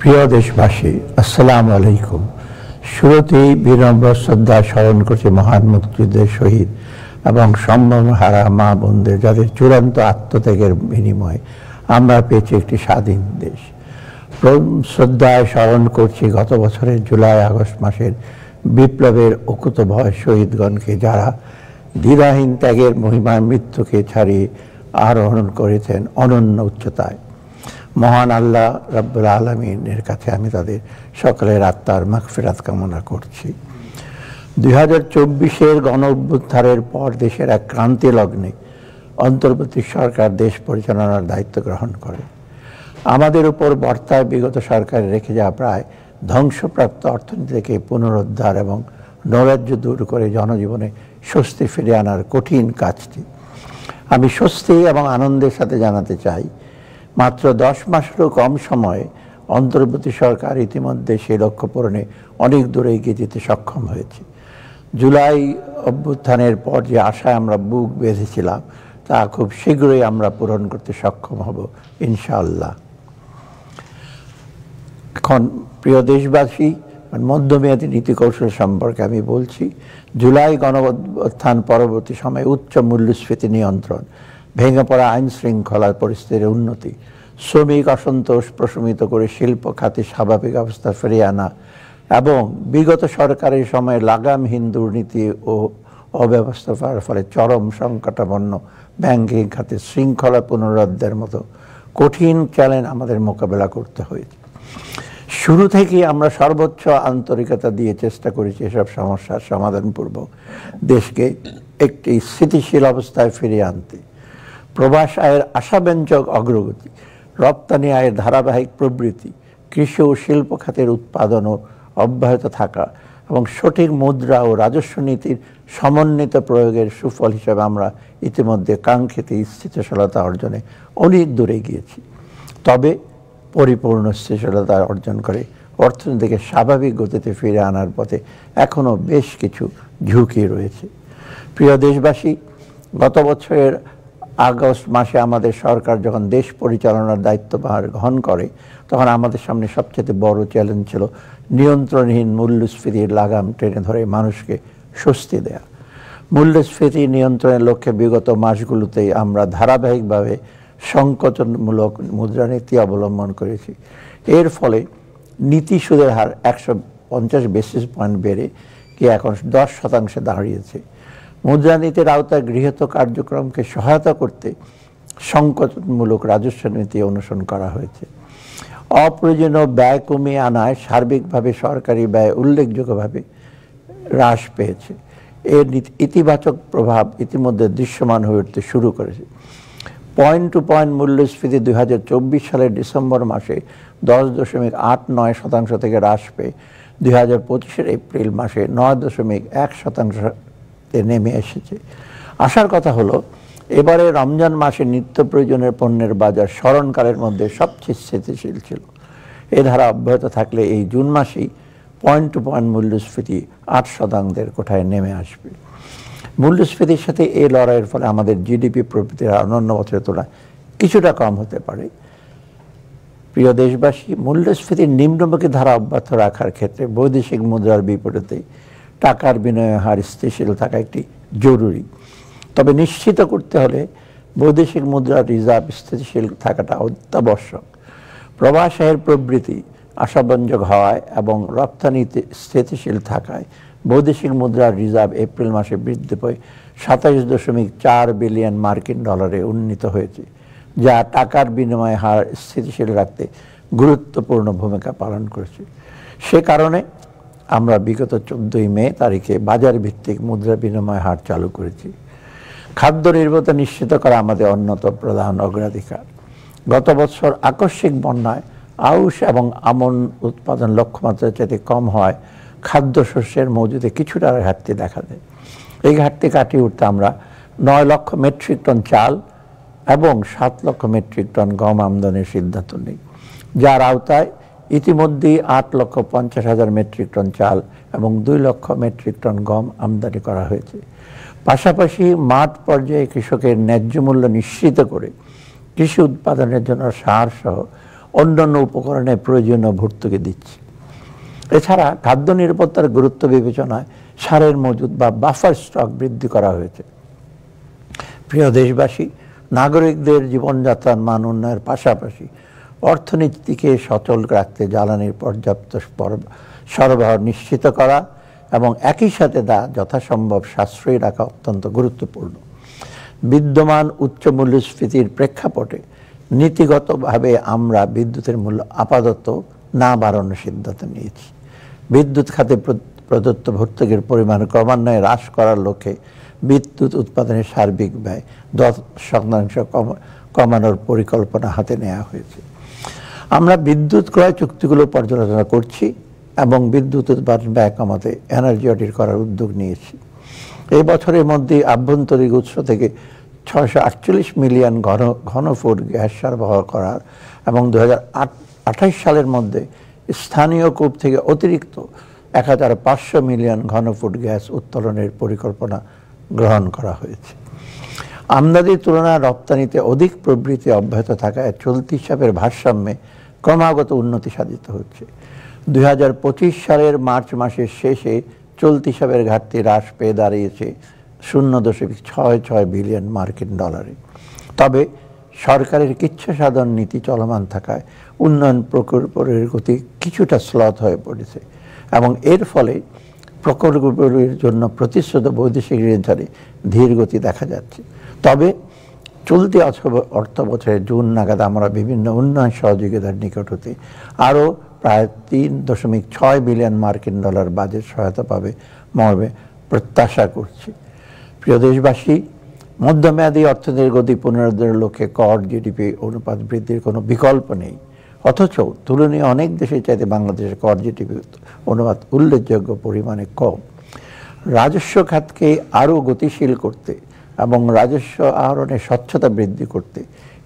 প্রিয় দেশবাসী, আসসালামু আলাইকুম। শুরুতেই বিনম্র শ্রদ্ধা স্মরণ করছি মহান মুক্তিযুদ্ধের শহীদ এবং সম্মানহারা মা বোনদের, যাদের চূড়ান্ত আত্মত্যাগের বিনিময়ে আমরা পেয়েছি একটি স্বাধীন দেশ। শ্রদ্ধায় স্মরণ করছি গত বছরের জুলাই আগস্ট মাসের বিপ্লবের অকুতভয় শহীদগণকে, যারা দ্বিধাহীন ত্যাগের মহিমায় মৃত্যুকে ছাড়িয়ে আরোহণ করেছেন অনন্য উচ্চতায়। মহান আল্লাহ রাব্বুল আলামিনের কাছে আমি তাদের সকলের আত্মার মাগফিরাত কামনা করছি। 2024-এর গণ অভ্যুত্থানের পর দেশের এক ক্রান্তি লগ্নে অন্তর্বর্তী সরকার দেশ পরিচালনার দায়িত্ব গ্রহণ করে। আমাদের উপর বর্তায় বিগত সরকার রেখে যাওয়া প্রায় ধ্বংসপ্রাপ্ত অর্থনীতি থেকে পুনরুদ্ধার এবং নৈরাজ্য দূর করে জনজীবনে স্বস্তি ফিরিয়ে আনার কঠিন কাজটি আমি স্বস্তি এবং আনন্দের সাথে জানাতে চাই, মাত্র 10 মাসেরও কম সময়ে অন্তর্বর্তী সরকার ইতিমধ্যে সেই লক্ষ্য পূরণে অনেক দূরে এগিয়ে যেতে সক্ষম হয়েছে। জুলাই অভ্যুত্থানের পর যে আশায় আমরা বুক বেঁধেছিলাম, তা খুব শীঘ্রই আমরা পূরণ করতে সক্ষম হব ইনশাআল্লাহ। এখন প্রিয় দেশবাসী, মধ্যমেয়াদী নীতি কৌশল সম্পর্কে আমি বলছি। জুলাই গণ অভ্যুত্থান পরবর্তী সময়ে উচ্চ মূল্যস্ফীতি নিয়ন্ত্রণ, ভেঙে পড়া আইন শৃঙ্খলার পরিস্থিতির উন্নতি, শ্রমিক অসন্তোষ প্রশমিত করে শিল্প খাতে স্বাভাবিক অবস্থা ফিরিয়ে আনা এবং বিগত সরকারের সময়ে লাগামহীন দুর্নীতি ও অব্যবস্থার ফলে চরম সংকটাপন্ন ব্যাংকিং খাতে শৃঙ্খলা পুনরুদ্ধারের মতো কঠিন চ্যালেঞ্জ আমাদের মোকাবেলা করতে হয়েছে। শুরু থেকেই আমরা সর্বোচ্চ আন্তরিকতা দিয়ে চেষ্টা করেছি এসব সমস্যার সমাধানপূর্বক দেশকে একটি স্থিতিশীল অবস্থায় ফিরিয়ে আনতে। প্রবাস আয়ের আশাব্যঞ্জক অগ্রগতি, রপ্তানি আয়ের ধারাবাহিক প্রবৃদ্ধি, কৃষি ও শিল্প খাতের উৎপাদনও অব্যাহত থাকা এবং সঠিক মুদ্রা ও রাজস্ব নীতির সমন্বিত প্রয়োগের সুফল হিসেবে আমরা ইতিমধ্যে কাঙ্ক্ষিত স্থিতিশীলতা অর্জনে অনেক দূরে গিয়েছি। তবে পরিপূর্ণ স্থিতিশীলতা অর্জন করে অর্থনীতিকে স্বাভাবিক গতিতে ফিরে আনার পথে এখনও বেশ কিছু ঝুঁকি রয়েছে। প্রিয় দেশবাসী, গত বছরের আগস্ট মাসে আমাদের সরকার যখন দেশ পরিচালনার দায়িত্বভার গ্রহণ করে, তখন আমাদের সামনে সবচেয়ে বড় চ্যালেঞ্জ ছিল নিয়ন্ত্রণহীন মূল্যস্ফীতির লাগাম টেনে ধরে মানুষকে স্বস্তি দেয়া। মূল্যস্ফীতি নিয়ন্ত্রণের লক্ষ্যে বিগত মাসগুলোতেই আমরা ধারাবাহিকভাবে সংকোচনমূলক মুদ্রানীতি অবলম্বন করেছি। এর ফলে নীতি সুদের হার 150 বেসিস পয়েন্ট বেড়ে গিয়ে এখন 10% দাঁড়িয়েছে। মুদ্রানীতির আওতায় গৃহীত কার্যক্রমকে সহায়তা করতে সংকোচনমূলক রাজস্ব নীতি অনুসরণ করা হয়েছে। অপ্রয়োজনীয় ব্যয় কমিয়ে আনায় সার্বিকভাবে সরকারি ব্যয় উল্লেখযোগ্যভাবে হ্রাস পেয়েছে। এর ইতিবাচক প্রভাব ইতিমধ্যে দৃশ্যমান হয়ে উঠতে শুরু করেছে। পয়েন্ট টু পয়েন্ট মূল্যস্ফীতি 2024 সালের ডিসেম্বর মাসে 10.89% থেকে হ্রাস পেয়ে 2025-এর এপ্রিল মাসে 9.1% নেমে এসেছে। আসার কথা হলো, এবারে রমজান মাসে নিত্য প্রয়োজনীয় পণ্যের বাজার স্মরণকালের মধ্যে সবচেয়ে স্থিতিশীল ছিল। এ ধারা অব্যাহত থাকলে এই জুন মাসেই পয়েন্ট টু পয়েন্ট মূল্যস্ফীতি 8% কোঠায় নেমে আসবে। মূল্যস্ফীতির সাথে এই লড়াইয়ের ফলে আমাদের জিডিপি প্রবৃদ্ধির অন্যান্য বছরের তুলনায় কিছুটা কম হতে পারে। প্রিয় দেশবাসী, মূল্যস্ফীতির নিম্নমুখী ধারা অব্যাহত রাখার ক্ষেত্রে বৈদেশিক মুদ্রার বিপরীতে টাকার বিনিময় হার স্থিতিশীল থাকা একটি জরুরি। তবে নিশ্চিত করতে হলে বৈদেশিক মুদ্রার রিজার্ভ স্থিতিশীল থাকাটা অত্যাবশ্যক। প্রবাস আয়ের প্রবৃদ্ধি আশাব্যঞ্জক হওয়ায় এবং রপ্তানিতে স্থিতিশীল থাকায় বৈদেশিক মুদ্রার রিজার্ভ এপ্রিল মাসে বৃদ্ধি পেয়ে 27.4 বিলিয়ন মার্কিন ডলারে উন্নীত হয়েছে, যা টাকার বিনিময় হার স্থিতিশীল রাখতে গুরুত্বপূর্ণ ভূমিকা পালন করেছে। সে কারণে আমরা বিগত 14 মে তারিখে বাজার ভিত্তিক মুদ্রা বিনিময় হার চালু করেছি। খাদ্য নিরাপত্তা নিশ্চিত করা আমাদের অন্যতম প্রধান অগ্রাধিকার। গত বছর আকস্মিক বন্যায় আউশ এবং আমন উৎপাদন লক্ষ্যমাত্রার চাইতে কম হয় খাদ্যশস্যের মজুদে কিছুটা ঘাটতি দেখা দেয়। এই ঘাটতি কাটিয়ে উঠতে আমরা 9 লক্ষ মেট্রিক টন চাল এবং 7 লক্ষ মেট্রিক টন গম আমদানির সিদ্ধান্ত নিই, যার আওতায় ইতিমধ্যেই 8,50,000 মেট্রিক টন চাল এবং 2 লক্ষ মেট্রিক টন গম আমদানি করা হয়েছে। পাশাপাশি মাঠ পর্যায়ে কৃষকের ন্যায্য মূল্য নিশ্চিত করে কৃষি উৎপাদনের জন্য সার সহ অন্যান্য উপকরণের প্রয়োজনীয় ভর্তুকি দিচ্ছি। এছাড়া খাদ্য নিরাপত্তার গুরুত্ব বিবেচনায় সারের মজুদ বা বাফার স্টক বৃদ্ধি করা হয়েছে। প্রিয় দেশবাসী, নাগরিকদের জীবনযাত্রার মান উন্নয়নের পাশাপাশি অর্থনীতিকে সচল রাখতে জ্বালানির পর্যাপ্ত সরবরাহ নিশ্চিত করা এবং একই সাথে তা যথাসম্ভব সাশ্রয়ী রাখা অত্যন্ত গুরুত্বপূর্ণ। বিদ্যমান উচ্চ মূল্যস্ফীতির প্রেক্ষাপটে নীতিগতভাবে আমরা বিদ্যুতের মূল্য আপাতত না বাড়ানোর সিদ্ধান্ত নিয়েছি। বিদ্যুৎ খাতে প্রদত্ত ভর্তুকির পরিমাণ ক্রমান্বয়ে হ্রাস করার লক্ষ্যে বিদ্যুৎ উৎপাদনের সার্বিক ব্যয় 10% কমানোর পরিকল্পনা হাতে নেওয়া হয়েছে। আমরা বিদ্যুৎ ক্রয় চুক্তিগুলো পর্যালোচনা করছি এবং বিদ্যুৎ উৎপাদন ব্যয় কমাতে এনার্জি অডিট করার উদ্যোগ নিয়েছি। এই বছরের মধ্যে আভ্যন্তরীণ উৎস থেকে 648 মিলিয়ন ঘনফুট গ্যাস সরবরাহ করার এবং 2028 সালের মধ্যে স্থানীয় কূপ থেকে অতিরিক্ত 1500 মিলিয়ন ঘনফুট গ্যাস উত্তোলনের পরিকল্পনা গ্রহণ করা হয়েছে। আমদানির তুলনায় রপ্তানিতে অধিক প্রবৃদ্ধি অব্যাহত থাকায় চলতি হিসাবের ভারসাম্যে ক্রমাগত উন্নতি সাধিত হচ্ছে। 2025 সালের মার্চ মাসের শেষে চলতি হিসাবের ঘাটতি হ্রাস পেয়ে দাঁড়িয়েছে 0.66 বিলিয়ন মার্কিন ডলারে। তবে সরকারের কিচ্ছা সাধন নীতি চলমান থাকায় উন্নয়ন প্রকল্পের গতি কিছুটা স্লথ হয়ে পড়েছে এবং এর ফলে প্রকল্পগুলির জন্য প্রতিশ্রুত বৈদেশিক ঋণধারে ধীর গতি দেখা যাচ্ছে। তবে চলতি অর্থ বছরের জুন নাগাদ আমরা বিভিন্ন উন্নয়ন সহযোগিতার নিকট হতে আরও প্রায় 3.6 বিলিয়ন মার্কিন ডলার বাজেট সহায়তা পাবে মর্মে প্রত্যাশা করছি। প্রিয় দেশবাসী, মধ্যমেয়াদী অর্থনীতির গতি পুনরুদ্ধারের লক্ষ্যে কর জিডিপি অনুপাত বৃদ্ধির কোনো বিকল্প নেই। অথচ তুলনীয় অনেক দেশের চাইতে বাংলাদেশের কর জিডিপি অনুপাত উল্লেখযোগ্য পরিমাণে কম। রাজস্ব খাতকে আরও গতিশীল করতে এবং রাজস্ব আহরণের স্বচ্ছতা বৃদ্ধি করতে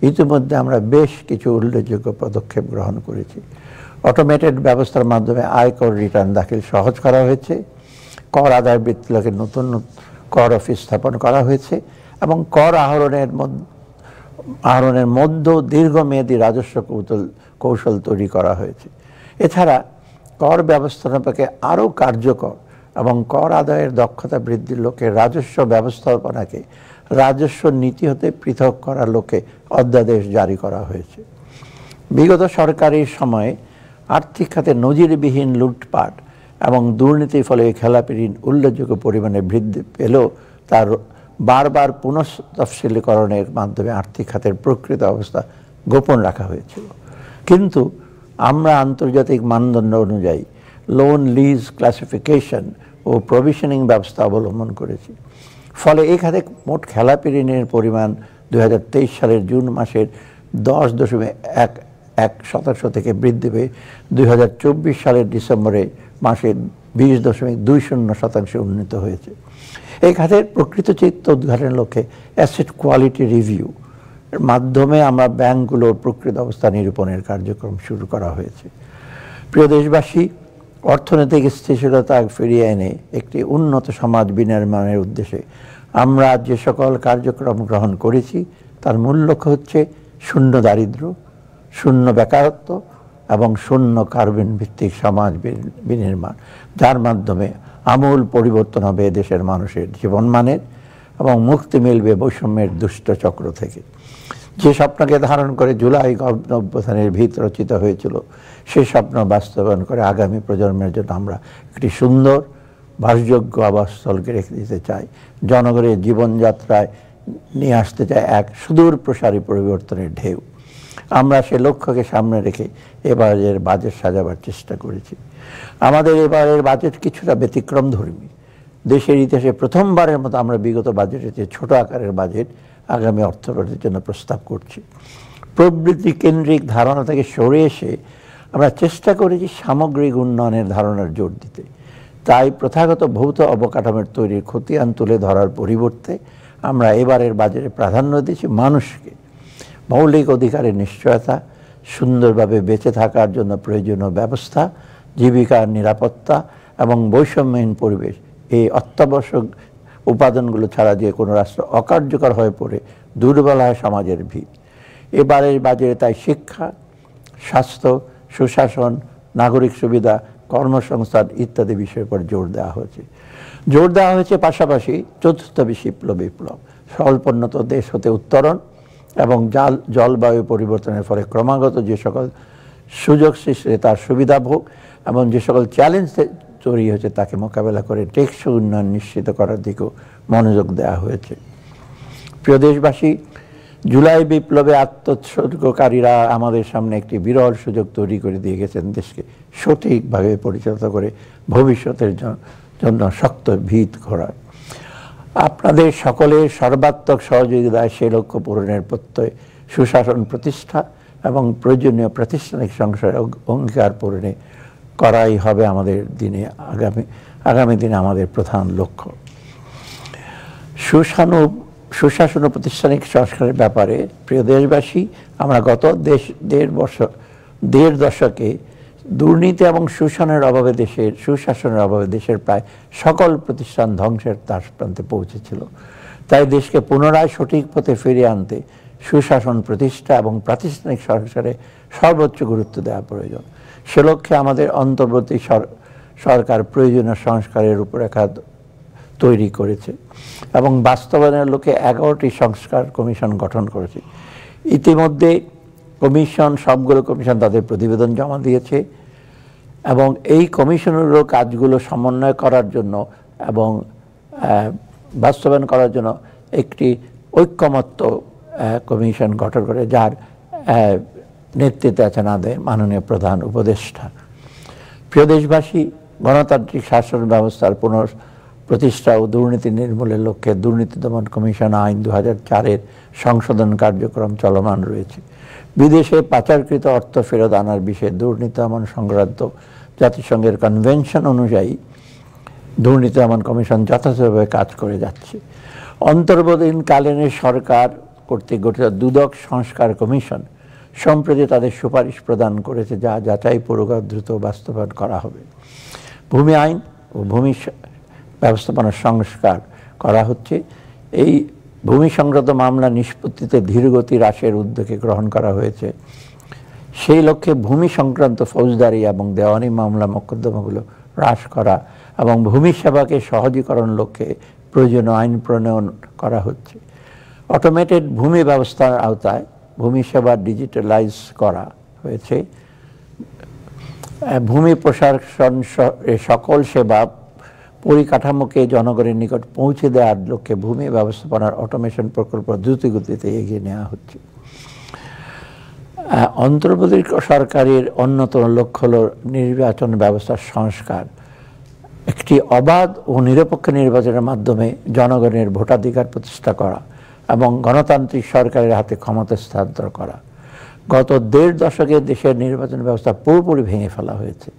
ইতিমধ্যে আমরা বেশ কিছু উল্লেখযোগ্য পদক্ষেপ গ্রহণ করেছি। অটোমেটেড ব্যবস্থার মাধ্যমে আয়কর রিটার্ন দাখিল সহজ করা হয়েছে, কর আদায় বৃত্তিকে নতুন কর অফিস স্থাপন করা হয়েছে এবং কর আহরণের মধ্য দীর্ঘমেয়াদী রাজস্ব কৌশল তৈরি করা হয়েছে। এছাড়া কর ব্যবস্থাপনাকে আরও কার্যকর এবং কর আদায়ের দক্ষতা বৃদ্ধির লক্ষ্যে রাজস্ব ব্যবস্থাপনাকে রাজস্ব নীতি হতে পৃথক করার লক্ষ্যে অধ্যাদেশ জারি করা হয়েছে। বিগত সরকারের সময়ে আর্থিক খাতে নজিরবিহীন লুটপাট এবং দুর্নীতির ফলে খেলাপি ঋণ উল্লেখযোগ্য পরিমাণে বৃদ্ধি পেলেও তার বারবার পুনঃতফসিলীকরণের মাধ্যমে আর্থিক খাতের প্রকৃত অবস্থা গোপন রাখা হয়েছিল। কিন্তু আমরা আন্তর্জাতিক মানদণ্ড অনুযায়ী লোন লিজ ক্লাসিফিকেশন ও প্রভিশনিং ব্যবস্থা অবলম্বন করেছি। ফলে এই খাতে মোট খেলাপি ঋণের পরিমাণ 2023 সালের জুন মাসের 10.11% থেকে বৃদ্ধি পেয়ে 2024 সালের ডিসেম্বরে মাসের 20.20% উন্নীত হয়েছে। এই খাতের প্রকৃত চিত্র উদ্ঘাটনের লক্ষ্যে অ্যাসেট কোয়ালিটি রিভিউ এর মাধ্যমে আমরা ব্যাংকগুলোর প্রকৃত অবস্থা নিরূপণের কার্যক্রম শুরু করা হয়েছে। প্রিয় দেশবাসী, অর্থনৈতিক স্থিতিশীলতা ফিরিয়ে এনে একটি উন্নত সমাজ বিনির্মাণের উদ্দেশ্যে আমরা যে সকল কার্যক্রম গ্রহণ করেছি তার মূল লক্ষ্য হচ্ছে শূন্য দারিদ্র্য, শূন্য বেকারত্ব এবং শূন্য কার্বন ভিত্তিক সমাজ বিনির্মাণ, যার মাধ্যমে আমূল পরিবর্তন হবে দেশের মানুষের জীবনমানের এবং মুক্তি মিলবে বৈষম্যের দুষ্ট চক্র থেকে। যে স্বপ্নকে ধারণ করে জুলাই অভ্যুত্থানের ভিত রচিত হয়েছিল, সেই স্বপ্ন বাস্তবায়ন করে আগামী প্রজন্মের জন্য আমরা একটি সুন্দর বাসযোগ্য আবাসস্থলকে রেখে দিতে চাই। জনগণের জীবনযাত্রায় নিয়ে আসতে চাই এক সুদূর প্রসারী পরিবর্তনের ঢেউ। আমরা সে লক্ষ্যকে সামনে রেখে এবারের বাজেট সাজাবার চেষ্টা করেছি। আমাদের এবারের বাজেট কিছুটা ব্যতিক্রমধর্মী। দেশের ইতিহাসে প্রথমবারের মতো আমরা বিগত বাজেটের চেয়ে ছোট আকারের বাজেট আগামী অর্থবর্ষের জন্য প্রস্তাব করছি। প্রবৃদ্ধি কেন্দ্রিক ধারণা থেকে সরে এসে আমরা চেষ্টা করেছি সামগ্রিক উন্নয়নের ধারণার জোর দিতে। তাই প্রথাগত ভৌত অবকাঠামোর তৈরির খতিয়ান তুলে ধরার পরিবর্তে আমরা এবারের বাজেটে প্রাধান্য দিয়েছি মানুষকে। মৌলিক অধিকারের নিশ্চয়তা, সুন্দরভাবে বেঁচে থাকার জন্য প্রয়োজনীয় ব্যবস্থা, জীবিকার নিরাপত্তা এবং বৈষম্যহীন পরিবেশ, এই অত্যাবশ্যক উপাদানগুলো ছাড়া যে কোনো রাষ্ট্র অকার্যকর হয়ে পড়ে দুর্বল হয় সমাজের ভিত। এবারের বাজেটে তাই শিক্ষা, স্বাস্থ্য, সুশাসন, নাগরিক সুবিধা, কর্মসংস্থান ইত্যাদি বিষয়ের উপর জোর দেওয়া হয়েছে। জোর দেওয়া হয়েছে পাশাপাশি চতুর্থ বিপ্লব, স্বল্পোন্নত দেশ হতে উত্তরণ এবং জলবায়ু পরিবর্তনের ফলে ক্রমাগত যে সকল সুযোগ সৃষ্টি তার সুবিধা ভোগ এবং যে সকল চ্যালেঞ্জ তৈরি হয়েছে তাকে মোকাবেলা করে টেকসই উন্নয়ন নিশ্চিত করার দিকেও মনোযোগ দেওয়া হয়েছে। প্রিয় দেশবাসী, জুলাই বিপ্লবে আত্মোৎসর্গকারীরা আমাদের সামনে একটি বিরল সুযোগ তৈরি করে দিয়ে গেছেন দেশকে সঠিকভাবে পরিচালিত করে ভবিষ্যতের জন্য শক্ত ভিত গড়ার। আপনাদের সকলের সর্বাত্মক সহযোগিতায় সে লক্ষ্য পূরণের প্রত্যয় সুশাসন প্রতিষ্ঠা এবং প্রয়োজনীয় প্রাতিষ্ঠানিক সংস্কারের অঙ্গীকার পূরণে করাই হবে আমাদের আগামী দিনে আমাদের প্রধান লক্ষ্য। সুশাসন ও প্রাতিষ্ঠানিক সংস্কারের ব্যাপারে প্রিয় দেশবাসী, আমরা গত দেড় দশকে দুর্নীতি এবং সুশাসনের অভাবে দেশের প্রায় সকল প্রতিষ্ঠান ধ্বংসের প্রান্তে পৌঁছেছিল। তাই দেশকে পুনরায় সঠিক পথে ফিরিয়ে আনতে সুশাসন প্রতিষ্ঠা এবং প্রাতিষ্ঠানিক সংস্কারে সর্বোচ্চ গুরুত্ব দেওয়া প্রয়োজন। সে লক্ষ্যে আমাদের অন্তর্বর্তী সরকার প্রয়োজনীয় সংস্কারের রূপরেখা তৈরি করেছে এবং বাস্তবায়নের লক্ষ্যে 11টি সংস্কার কমিশন গঠন করেছে। ইতিমধ্যে সবগুলো কমিশন তাদের প্রতিবেদন জমা দিয়েছে এবং এই কমিশনেরও কাজগুলো সমন্বয় করার জন্য এবং বাস্তবায়ন করার জন্য একটি ঐক্যমত্য কমিশন গঠন করে, যার নেতৃত্বে আছেন আমাদের মাননীয় প্রধান উপদেষ্টা। প্রিয় দেশবাসী, গণতান্ত্রিক শাসন ব্যবস্থার প্রতিষ্ঠা ও দুর্নীতি নির্মূলের লক্ষ্যে দুর্নীতি দমন কমিশন আইন 2004-এর সংশোধন কার্যক্রম চলমান রয়েছে। বিদেশে পাচারকৃত অর্থ ফেরত আনার বিষয়ে দুর্নীতি দমন সংক্রান্ত জাতিসংঘের কনভেনশন অনুযায়ী দুর্নীতি দমন কমিশন যথাযথভাবে কাজ করে যাচ্ছে। অন্তর্বর্তীকালীন সরকার কর্তৃক গঠিত দুদক সংস্কার কমিশন সম্প্রতি তাদের সুপারিশ প্রদান করেছে, যা যাচাইপূর্বক দ্রুত বাস্তবায়ন করা হবে। ভূমি আইন ও ভূমি ব্যবস্থাপনার সংস্কার করা হচ্ছে। এই ভূমি সংক্রান্ত মামলা নিষ্পত্তিতে ধীরগতি হ্রাসের উদ্যোগে গ্রহণ করা হয়েছে। সেই লক্ষ্যে ভূমি সংক্রান্ত ফৌজদারি এবং দেওয়ানি মামলা মোকদ্দমাগুলো হ্রাস করা এবং ভূমি সেবাকে সহজীকরণ লক্ষ্যে প্রয়োজনীয় আইন প্রণয়ন করা হচ্ছে। অটোমেটেড ভূমি ব্যবস্থার আওতায় ভূমি সেবা ডিজিটালাইজ করা হয়েছে। ভূমি প্রশাসন সকল সেবা পরিকাঠামোকে জনগণের নিকট পৌঁছে দেওয়ার লক্ষ্যে ভূমি ব্যবস্থাপনার অটোমেশন প্রকল্প দ্রুতগতিতে এগিয়ে নেওয়া হচ্ছে। অন্তর্বর্তী সরকারের অন্যতম লক্ষ্য হল নির্বাচন ব্যবস্থার সংস্কার। একটি অবাধ ও নিরপেক্ষ নির্বাচনের মাধ্যমে জনগণের ভোটাধিকার প্রতিষ্ঠা করা এবং গণতান্ত্রিক সরকারের হাতে ক্ষমতা হস্তান্তর করা। গত দেড় দশকে দেশের নির্বাচন ব্যবস্থা পুরোপুরি ভেঙে ফেলা হয়েছে।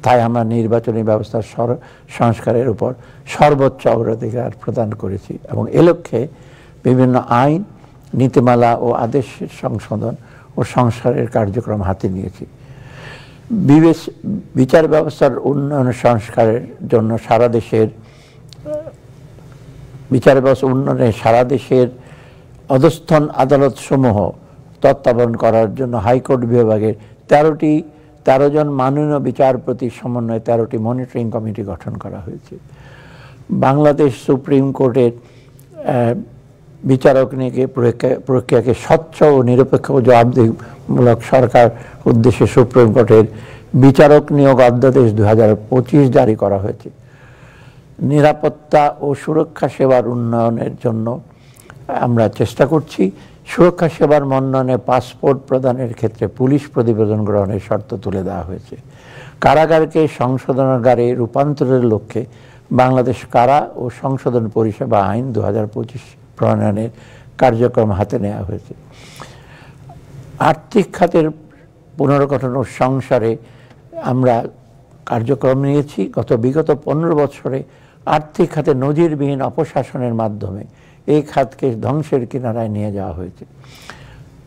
তাই আমরা নির্বাচনী ব্যবস্থার সংস্কারের উপর সর্বোচ্চ অগ্রাধিকার প্রদান করেছি এবং এ লক্ষ্যে বিভিন্ন আইন, নীতিমালা ও আদেশের সংশোধন ও সংস্কারের কার্যক্রম হাতে নিয়েছি। বিচার ব্যবস্থার উন্নয়ন সংস্কারের জন্য সারা দেশের অধস্থন আদালতসমূহ তত্ত্বাবধান করার জন্য হাইকোর্ট বিভাগের 13 জন মাননীয় বিচারপতি সমন্বয়ে 13টি মনিটরিং কমিটি গঠন করা হয়েছে। বাংলাদেশ সুপ্রিম কোর্টের বিচারক নিয়োগের প্রক্রিয়াকে স্বচ্ছ ও নিরপেক্ষ ও জবাবদিহিমূলক সরকার উদ্দেশ্যে সুপ্রিম কোর্টের বিচারক নিয়োগ অধ্যাদেশ 2025 জারি করা হয়েছে। নিরাপত্তা ও সুরক্ষা সেবার উন্নয়নের জন্য আমরা চেষ্টা করছি। সুরক্ষা সেবার মনোনয়নে পাসপোর্ট প্রদানের ক্ষেত্রে পুলিশ প্রতিবেদন গ্রহণের শর্ত তুলে দেওয়া হয়েছে। কারাগারকে সংশোধনাগারে রূপান্তরের লক্ষ্যে বাংলাদেশ কারা ও সংশোধন পরিষেবা আইন 2025 প্রণয়নের কার্যক্রম হাতে নেওয়া হয়েছে। আর্থিক খাতের পুনর্গঠন ও সংস্কারে আমরা কার্যক্রম নিয়েছি। বিগত 15 বছরে আর্থিক খাতে নজিরবিহীন অপশাসনের মাধ্যমে এই খাতকে ধ্বংসের কিনারায় নিয়ে যাওয়া হয়েছে।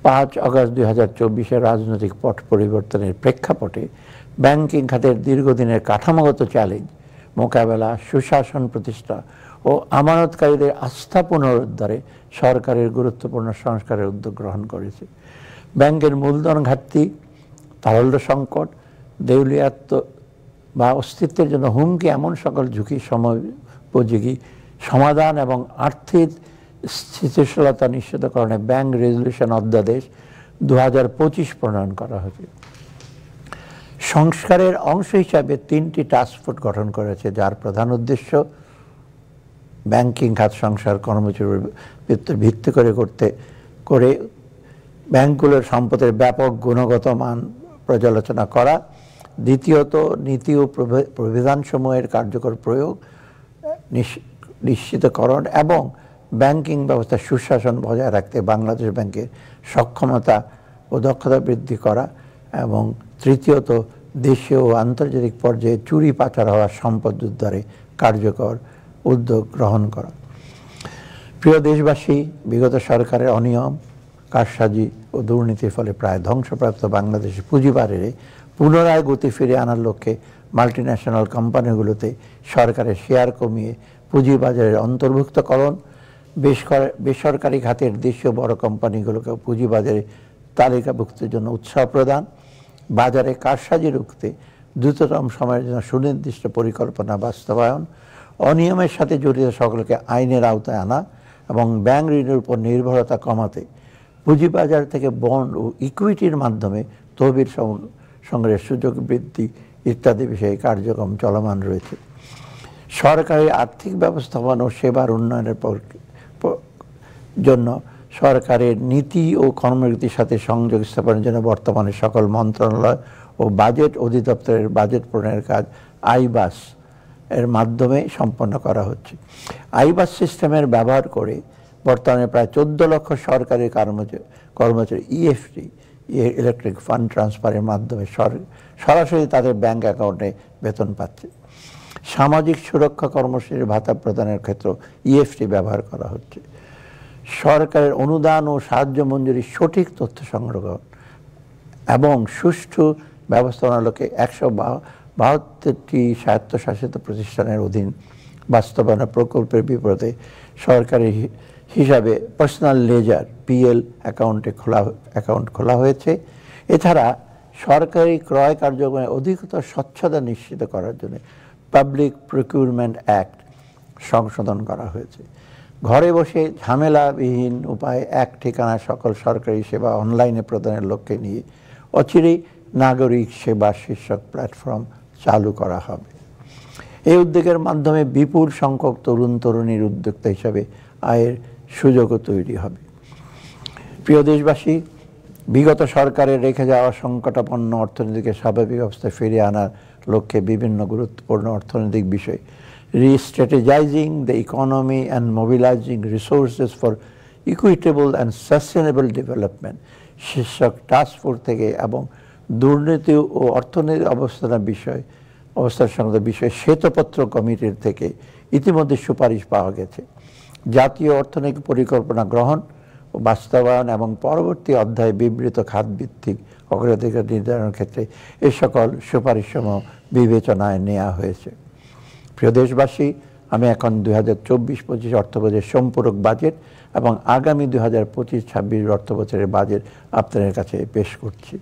5 আগস্ট 2024 রাজনৈতিক পট পরিবর্তনের প্রেক্ষাপটে ব্যাংকিং খাতের দীর্ঘদিনের কাঠামোগত চ্যালেঞ্জ মোকাবেলা, সুশাসন প্রতিষ্ঠা ও আমানতকারীদের আস্থা পুনরুদ্ধারে সরকারের গুরুত্বপূর্ণ সংস্কারের উদ্যোগ গ্রহণ করেছে। ব্যাংকের মূলধন ঘাটতি তারল্য সংকট, দেউলিয়াত্ব বা অস্তিত্বের জন্য হুমকি এমন সকল ঝুঁকি সময়োপযোগী সমাধান এবং আর্থিক স্থিতিশীলতা নিশ্চিতকরণে ব্যাংক রেজলিউশন অধ্যাদেশ 2025 প্রণয়ন করা হয়েছে। সংস্কারের অংশ হিসাবে 3টি টাস্কফোর্স গঠন করেছে, যার প্রধান উদ্দেশ্য ব্যাংকিং খাত সংস্কার কর্মসূচির ভিত্তি করে ব্যাংকগুলোর সম্পদের ব্যাপক গুণগত মান পর্যালোচনা করা, দ্বিতীয়ত নীতি ও প্রবিধানসমূহের কার্যকর প্রয়োগ নিশ্চিতকরণ এবং ব্যাংকিং ব্যবস্থার সুশাসন বজায় রাখতে বাংলাদেশ ব্যাংকের সক্ষমতা ও দক্ষতা বৃদ্ধি করা, এবং তৃতীয়ত দেশীয় ও আন্তর্জাতিক পর্যায়ে চুরি পাচার হওয়া সম্পদ উদ্ধারে কার্যকর উদ্যোগ গ্রহণ করা। প্রিয় দেশবাসী, বিগত সরকারের অনিয়ম, কারসাজি ও দুর্নীতির ফলে প্রায় ধ্বংসপ্রাপ্ত বাংলাদেশের পুঁজিবাজারে পুনরায় গতি ফিরিয়ে আনার লক্ষ্যে মাল্টিন্যাশনাল কোম্পানিগুলোতে সরকারের শেয়ার কমিয়ে পুঁজিবাজারের অন্তর্ভুক্তকরণ, বেসরকারি খাতের দেশীয় বড় কোম্পানিগুলোকে পুঁজিবাজারে তালিকাভুক্তির জন্য উৎসাহ প্রদান, বাজারে কারসাজি রুখতে দ্রুততম সময়ের জন্য সুনির্দিষ্ট পরিকল্পনা বাস্তবায়ন, অনিয়মের সাথে জড়িত সকলকে আইনের আওতায় আনা এবং ব্যাংক ঋণের উপর নির্ভরতা কমাতে পুঁজিবাজার থেকে বন্ড ও ইকুইটির মাধ্যমে তহবিল সংগ্রহের সুযোগ বৃদ্ধি ইত্যাদি বিষয়ে কার্যক্রম চলমান রয়েছে। সরকারি আর্থিক ব্যবস্থাপনা ও সেবার উন্নয়নের জন্য সরকারের নীতি ও কর্মনীতির সাথে সংযোগ স্থাপনের জন্য বর্তমানে সকল মন্ত্রণালয় ও বাজেট অধিদপ্তরের বাজেট প্রণয়নের কাজ আইবাস এর মাধ্যমে সম্পন্ন করা হচ্ছে। আইবাস সিস্টেমের ব্যবহার করে বর্তমানে প্রায় 14 লক্ষ সরকারি কর্মচারী ইএফটি ইলেকট্রিক ফান্ড ট্রান্সফারের মাধ্যমে সরাসরি তাদের ব্যাংক অ্যাকাউন্টে বেতন পাচ্ছে। সামাজিক সুরক্ষা কর্মসূচির ভাতা প্রদানের ক্ষেত্রে ইএফটি ব্যবহার করা হচ্ছে। সরকারের অনুদান ও সাহায্য মঞ্জুরির সঠিক তথ্য সংগ্রহ এবং সুষ্ঠু ব্যবস্থাপনার লক্ষ্যে 172টি স্বায়ত্তশাসিত প্রতিষ্ঠানের অধীন বাস্তবায়ন প্রকল্পের বিপরীতে সরকারি হিসাবে পার্সোনাল লেজার পিএল অ্যাকাউন্ট খোলা হয়েছে। এছাড়া সরকারি ক্রয় কার্যক্রমে অধিকতর স্বচ্ছতা নিশ্চিত করার জন্য পাবলিক প্রকিউরমেন্ট অ্যাক্ট সংশোধন করা হয়েছে। ঘরে বসে ঝামেলাবিহীন উপায়ে এক ঠিকানায় সকল সরকারি সেবা অনলাইনে প্রদানের লক্ষ্যে নিয়ে অচিরেই নাগরিক সেবা শীর্ষক প্ল্যাটফর্ম চালু করা হবে। এই উদ্যোগের মাধ্যমে বিপুল সংখ্যক তরুণ তরুণীর উদ্যোক্তা হিসাবে আয়ের সুযোগও তৈরি হবে। প্রিয় দেশবাসী, বিগত সরকারের রেখে যাওয়া সংকটাপন্ন অর্থনীতিকে স্বাভাবিক অবস্থায় ফিরিয়ে আনার লক্ষ্যে বিভিন্ন গুরুত্বপূর্ণ অর্থনৈতিক বিষয় restrategising the economy and mobilising resources for equitable and sustainable development শীর্ষক টাস্কফোর্স থেকে এবং দুর্নীতি ও অর্থনৈতিক অবস্থার সংক্রান্ত বিষয়ে শ্বেতপত্র কমিটির থেকে ইতিমধ্যে সুপারিশ পাওয়া গেছে। জাতীয় অর্থনৈতিক পরিকল্পনা গ্রহণ ও বাস্তবায়ন এবং পরবর্তী অধ্যায়ে বিবৃত খাতভিত্তিক অগ্রাধিকার নির্ধারণের ক্ষেত্রে এই সকল সুপারিশসমূহ বিবেচনায় নেওয়া হয়েছে। প্রিয় দেশবাসী, আমি এখন 2024-25 অর্থবছরের সম্পূরক বাজেট এবং আগামী 2025-26 অর্থবছরের বাজেট আপনাদের কাছে পেশ করছি।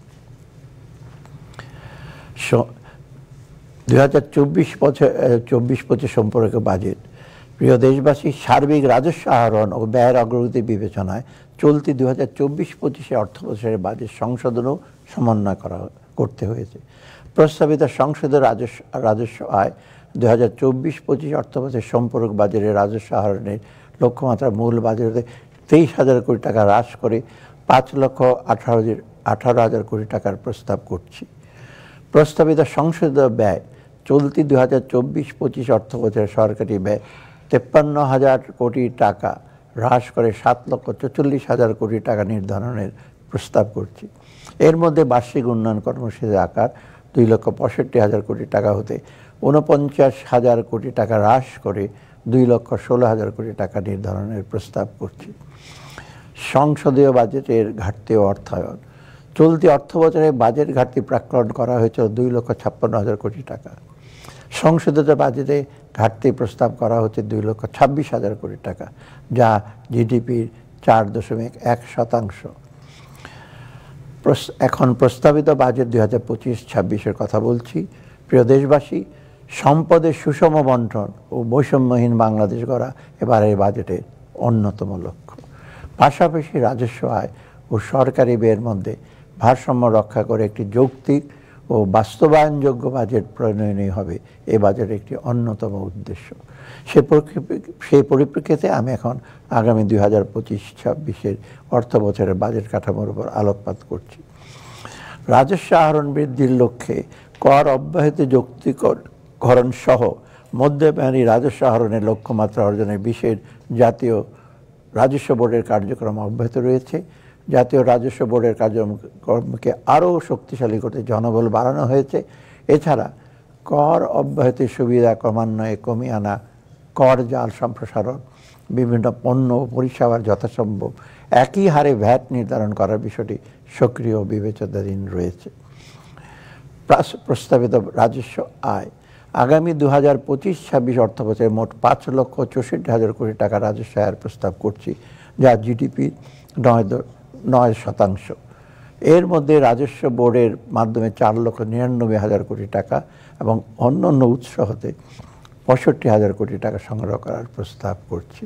2024-25 সম্পর্কে বাজেট। প্রিয় দেশবাসী, সার্বিক রাজস্ব আহরণ ও ব্যয়ের অগ্রগতি বিবেচনায় চলতি 2024-25 অর্থবছরের বাজেট সংশোধনও সমন্বয় করতে হয়েছে। প্রস্তাবিত সংসদের রাজস্ব আয় 2024-25 অর্থবছর সম্পূরক বাজেটের রাজস্ব আহরণের লক্ষ্যমাত্রা মূল বাজেটে 23,000 কোটি টাকা হ্রাস করে 5,18,000 কোটি টাকার প্রস্তাব করছি। প্রস্তাবিত সংসদীয় ব্যয় চলতি 2024-25 অর্থবছরের সরকারি ব্যয় 53,000 কোটি টাকা হ্রাস করে 7,44,000 কোটি টাকা নির্ধারণের প্রস্তাব করছি। এর মধ্যে বার্ষিক উন্নয়ন কর্মসূচির আকার 2,65,000 কোটি টাকা হতে 49,000 কোটি টাকা হ্রাস করে 2,16,000 কোটি টাকা নির্ধারণের প্রস্তাব করছি। সংসদীয় বাজেটের ঘাটতি ও অর্থায়ন। চলতি অর্থবছরে বাজেট ঘাটতি প্রাক্কলন করা হয়েছিল 2,56,000 কোটি টাকা। সংশোধিত বাজেটে ঘাটতি প্রস্তাব করা হচ্ছে 2,26,000 কোটি টাকা, যা জিডিপির 4.1%। এখন প্রস্তাবিত বাজেট 2025-26-এর কথা বলছি। প্রিয় দেশবাসী, সম্পদের সুষম বন্টন ও বৈষম্যহীন বাংলাদেশ গড়া এবারের বাজেটের অন্যতম লক্ষ্য। পাশাপাশি রাজস্ব আয় ও সরকারি ব্যয়ের মধ্যে ভারসাম্য রক্ষা করে একটি যৌক্তিক ও বাস্তবায়নযোগ্য বাজেট প্রণয়নই হবে এ বাজেটের একটি অন্যতম উদ্দেশ্য। সেই পরিপ্রেক্ষিতে আমি এখন আগামী 2025-26-এর অর্থ বছরের বাজেট কাঠামোর উপর আলোকপাত করছি। রাজস্ব আহরণ বৃদ্ধির লক্ষ্যে কর অব্যাহতি যৌক্তিকরণ সহ মধ্যমেয়াদী রাজস্ব আহরণের লক্ষ্যমাত্রা অর্জনের বিশেষ জাতীয় রাজস্ব বোর্ডের কার্যক্রম অব্যাহত রয়েছে। জাতীয় রাজস্ব বোর্ডের কার্যক্রমকে আরও শক্তিশালী করতে জনবল বাড়ানো হয়েছে। এছাড়া কর অব্যাহতির সুবিধা ক্রমান্বয়ে কমিয়ে আনা, কর জাল সম্প্রসারণ, বিভিন্ন পণ্য ও পরিষেবার যথাসম্ভব একই হারে ভ্যাট নির্ধারণ করার বিষয়টি সক্রিয় বিবেচনাধীন রয়েছে। প্রস্তাবিত রাজস্ব আয় আগামী 2025-26 অর্থবছরে মোট 5,64,000 কোটি টাকা রাজস্ব আয়ের প্রস্তাব করছি, যা জিডিপির 9%। এর মধ্যে রাজস্ব বোর্ডের মাধ্যমে 4,99,000 কোটি টাকা এবং অন্যান্য উৎস হতে 65,000 কোটি টাকা সংগ্রহ করার প্রস্তাব করছি।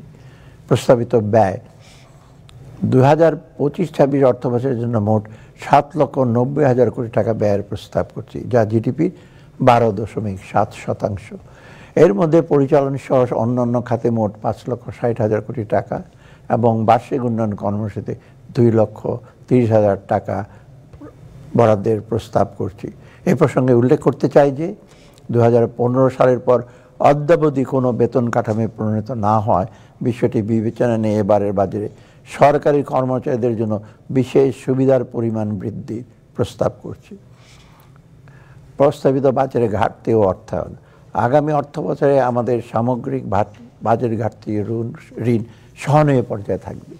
প্রস্তাবিত ব্যয় 2025-26 অর্থবছরের জন্য মোট 7,90,000 কোটি টাকা ব্যয়ের প্রস্তাব করছি, যা জিডিপির 12.7%। এর মধ্যে পরিচালন সহ অন্যান্য খাতে মোট 5,60,000 কোটি টাকা এবং বার্ষিক উন্নয়ন কর্মসূচিতে 2,30,000 টাকা বরাদ্দের প্রস্তাব করছি। এ প্রসঙ্গে উল্লেখ করতে চাই যে 2015 সালের পর অদ্যাবধি কোনো বেতন কাঠামো প্রণীত না হয় বিষয়টি বিবেচনা নিয়ে এবারের বাজেটে সরকারি কর্মচারীদের জন্য বিশেষ সুবিধার পরিমাণ বৃদ্ধির প্রস্তাব করছি। প্রস্তাবিত বাজেটের ঘাটতি ও অর্থায়ন আগামী অর্থ বছরে আমাদের সামগ্রিক বাজেট ঘাটতি ঋণ সহনীয় পর্যায়ে থাকবে।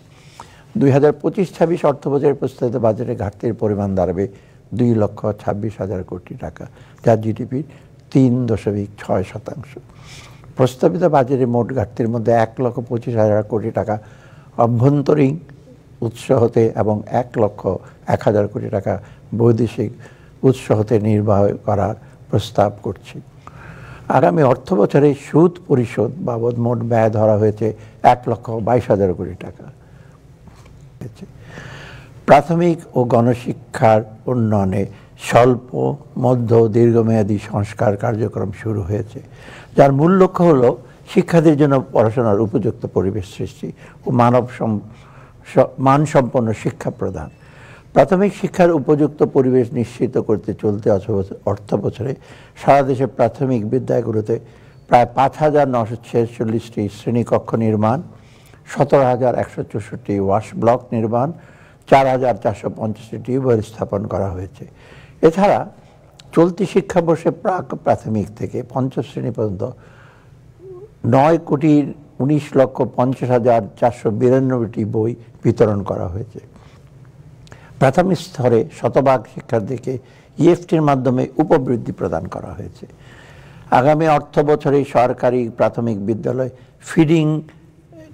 2025-26 অর্থ বছরের প্রস্তাবিত বাজেটের ঘাটতির পরিমাণ দাঁড়াবে 2,26,000 কোটি টাকা, যা জিডিপির 3.6%। প্রস্তাবিত বাজেটের মোট ঘাটতির মধ্যে 1,25,000 কোটি টাকা অভ্যন্তরীণ উৎস হতে এবং 1,01,000 কোটি টাকা বৈদেশিক উৎস হতে নির্বাহ করার প্রস্তাব করছি। আগামী অর্থ বছরে সুদ পরিশোধ বাবদ মোট ব্যয় ধরা হয়েছে 1,22,000 কোটি টাকা। প্রাথমিক ও গণশিক্ষার উন্নয়নে স্বল্প, মধ্য, দীর্ঘমেয়াদী সংস্কার কার্যক্রম শুরু হয়েছে, যার মূল লক্ষ্য হল শিক্ষার্থীর জন্য পড়াশোনার উপযুক্ত পরিবেশ সৃষ্টি ও মানসম্পন্ন শিক্ষা প্রদান। প্রাথমিক শিক্ষার উপযুক্ত পরিবেশ নিশ্চিত করতে চলতি অর্থ বছরে সারা দেশে প্রাথমিক বিদ্যালয়গুলোতে প্রায় 5,946টি শ্রেণীকক্ষ নির্মাণ, 17,164টি ওয়াশ ব্লক নির্মাণ, 4,450টি টিউবওয়েল স্থাপন করা হয়েছে। এছাড়া চলতি শিক্ষাবর্ষে প্রাথমিক থেকে পঞ্চম শ্রেণী পর্যন্ত 9,19,50,492টি বই বিতরণ করা হয়েছে। প্রাথমিক স্তরে শতভাগ শিক্ষার্থীকে ইএফটির মাধ্যমে উপবৃত্তি প্রদান করা হয়েছে। আগামী অর্থ বছরে সরকারি প্রাথমিক বিদ্যালয় ফিডিং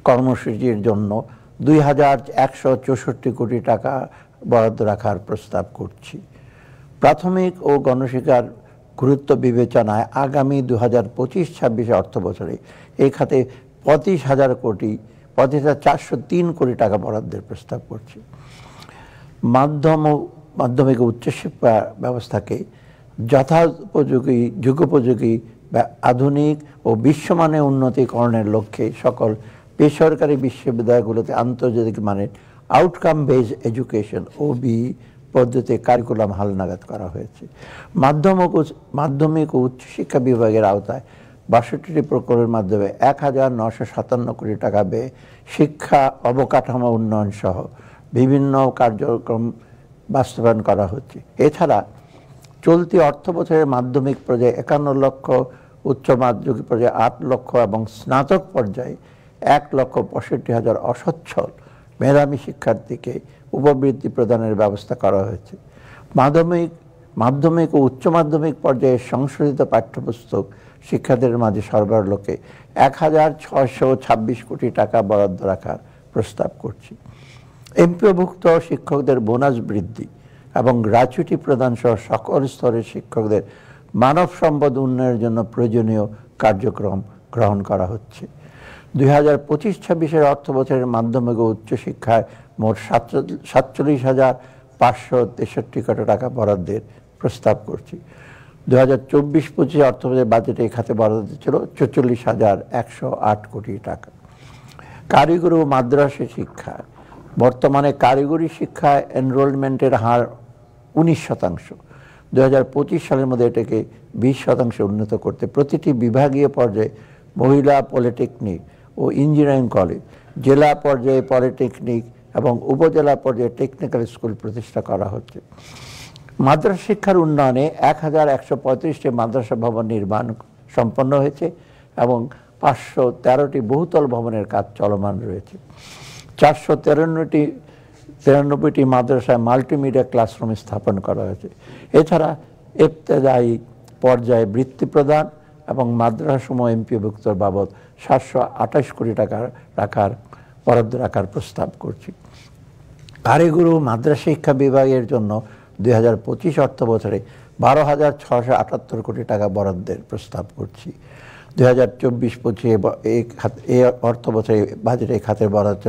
কর্মসূচির জন্য 2,164 কোটি টাকা বরাদ্দ রাখার প্রস্তাব করছি। প্রাথমিক ও গণশিক্ষার গুরুত্ব বিবেচনায় আগামী 2025-26 অর্থ বছরে এই খাতে 25,403 কোটি টাকা বরাদ্দের প্রস্তাব করছি। মাধ্যমিক ও উচ্চশিক্ষা ব্যবস্থাকে যুগোপযোগী আধুনিক ও বিশ্বমানের উন্নতিকরণের লক্ষ্যে সকল বেসরকারি বিশ্ববিদ্যালয়গুলোতে আন্তর্জাতিক মানের আউটকাম বেজ এডুকেশন OBE পদ্ধতিতে কারিকুলাম হালনাগাদ করা হয়েছে। মাধ্যমিক ও উচ্চশিক্ষা বিভাগের আওতায় 62টি প্রকল্পের মাধ্যমে 1,957 কোটি টাকা ব্যয়ে শিক্ষা অবকাঠামো উন্নয়ন সহ বিভিন্ন কার্যক্রম বাস্তবায়ন করা হচ্ছে। এছাড়া চলতি অর্থ বছরের মাধ্যমিক পর্যায়ে 51 লক্ষ, উচ্চ মাধ্যমিক পর্যায়ে 8 লক্ষ এবং স্নাতক পর্যায়ে 1,65,000 অসচ্ছল মেধাবী শিক্ষার্থীকে উপবৃত্তি প্রদানের ব্যবস্থা করা হয়েছে। মাধ্যমিক ও উচ্চ মাধ্যমিক পর্যায়ে সংশোধিত পাঠ্যপুস্তক শিক্ষার্থীদের মাঝে সরবরাহ লক্ষ্যে 1,626 কোটি টাকা বরাদ্দ রাখার প্রস্তাব করছি। এমপিওভুক্ত শিক্ষকদের বোনাস বৃদ্ধি এবং গ্র্যাচুইটি প্রদান সহ সকল স্তরের শিক্ষকদের মানব সম্পদ উন্নয়নের জন্য প্রয়োজনীয় কার্যক্রম গ্রহণ করা হচ্ছে। 2025-26 অর্থ বছরের মাধ্যমিক ও উচ্চশিক্ষায় মোট 47,563 কোটি টাকা বরাদ্দের প্রস্তাব করছি। 2024-25 অর্থ বছরের বাজেটে এই খাতে বরাদ্দ ছিল 44,108 কোটি টাকা। কারিগরি ও মাদ্রাসা শিক্ষা, বর্তমানে কারিগরি শিক্ষায় এনরোলমেন্টের হার 19%। 2025 সালের মধ্যে এটাকে 20% উন্নত করতে প্রতিটি বিভাগীয় পর্যায়ে মহিলা পলিটেকনিক ও ইঞ্জিনিয়ারিং কলেজ, জেলা পর্যায়ে পলিটেকনিক এবং উপজেলা পর্যায়ে টেকনিক্যাল স্কুল প্রতিষ্ঠা করা হচ্ছে। মাদ্রাসা শিক্ষার উন্নয়নে 1,135টি মাদ্রাসা ভবন নির্মাণ সম্পন্ন হয়েছে এবং 513টি বহুতল ভবনের কাজ চলমান রয়েছে। 493টি মাদ্রাসায় মাল্টিমিডিয়া ক্লাসরুম স্থাপন করা হয়েছে। এছাড়া ইবতেদায়ী পর্যায়ে বৃত্তি প্রদান এবং মাদ্রাসাসমূহ এমপিওভুক্ত বাবদ 728 কোটি টাকা বরাদ্দ রাখার প্রস্তাব করছি। কারিগরি ও মাদ্রাসা শিক্ষা বিভাগের জন্য 2025 অর্থ বছরে 12,678 কোটি টাকা বরাদ্দের প্রস্তাব করছি। 2024-25 এই অর্থ বছরে বাজেটে খাতের বরাদ্দ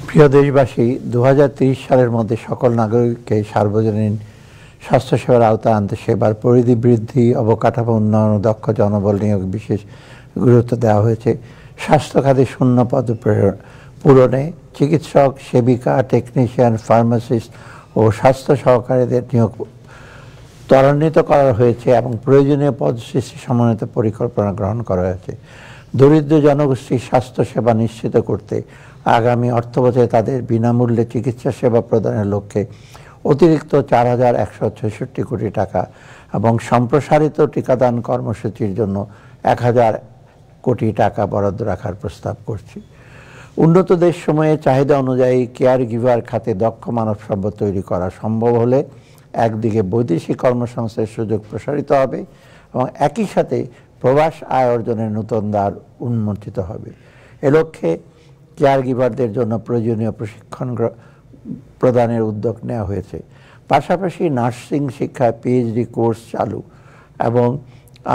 প্রিয় দেশবাসী, 2030 সালের মধ্যে সকল নাগরিককে সার্বজনীন স্বাস্থ্যসেবার আওতায় আনতে সেবার পরিধি বৃদ্ধি, অবকাঠামো উন্নয়ন ও দক্ষ জনবল নিয়োগ বিশেষ গুরুত্ব দেওয়া হয়েছে। স্বাস্থ্য খাতে শূন্য পদ পূরণে চিকিৎসক, সেবিকা, টেকনিশিয়ান, ফার্মাসিস্ট ও স্বাস্থ্য সহকারীদের নিয়োগ ত্বরান্বিত করা হয়েছে এবং প্রয়োজনীয় পদ সৃষ্টি সমন্বিত পরিকল্পনা গ্রহণ করা হয়েছে। দরিদ্র জনগোষ্ঠীর স্বাস্থ্যসেবা নিশ্চিত করতে আগামী অর্থবছরে তাদের বিনামূল্যে চিকিৎসা সেবা প্রদানের লক্ষ্যে অতিরিক্ত 4,166 কোটি টাকা এবং সম্প্রসারিত টিকাদান কর্মসূচির জন্য 1,000 কোটি টাকা বরাদ্দ রাখার প্রস্তাব করছি। উন্নত দেশসমূহের চাহিদা অনুযায়ী কেয়ার গিভার খাতে দক্ষ মানব সম্পদ তৈরি করা সম্ভব হলে একদিকে বৈদেশিক কর্মসংস্থানের সুযোগ প্রসারিত হবে এবং একই সাথে প্রবাস আয় অর্জনের নতুন দ্বার উন্মোচিত হবে। এ লক্ষ্যে কেয়ার গিভারদের জন্য প্রয়োজনীয় প্রশিক্ষণ প্রদানের উদ্যোগ নেওয়া হয়েছে। পাশাপাশি নার্সিং শিক্ষায় পিএইচডি কোর্স চালু এবং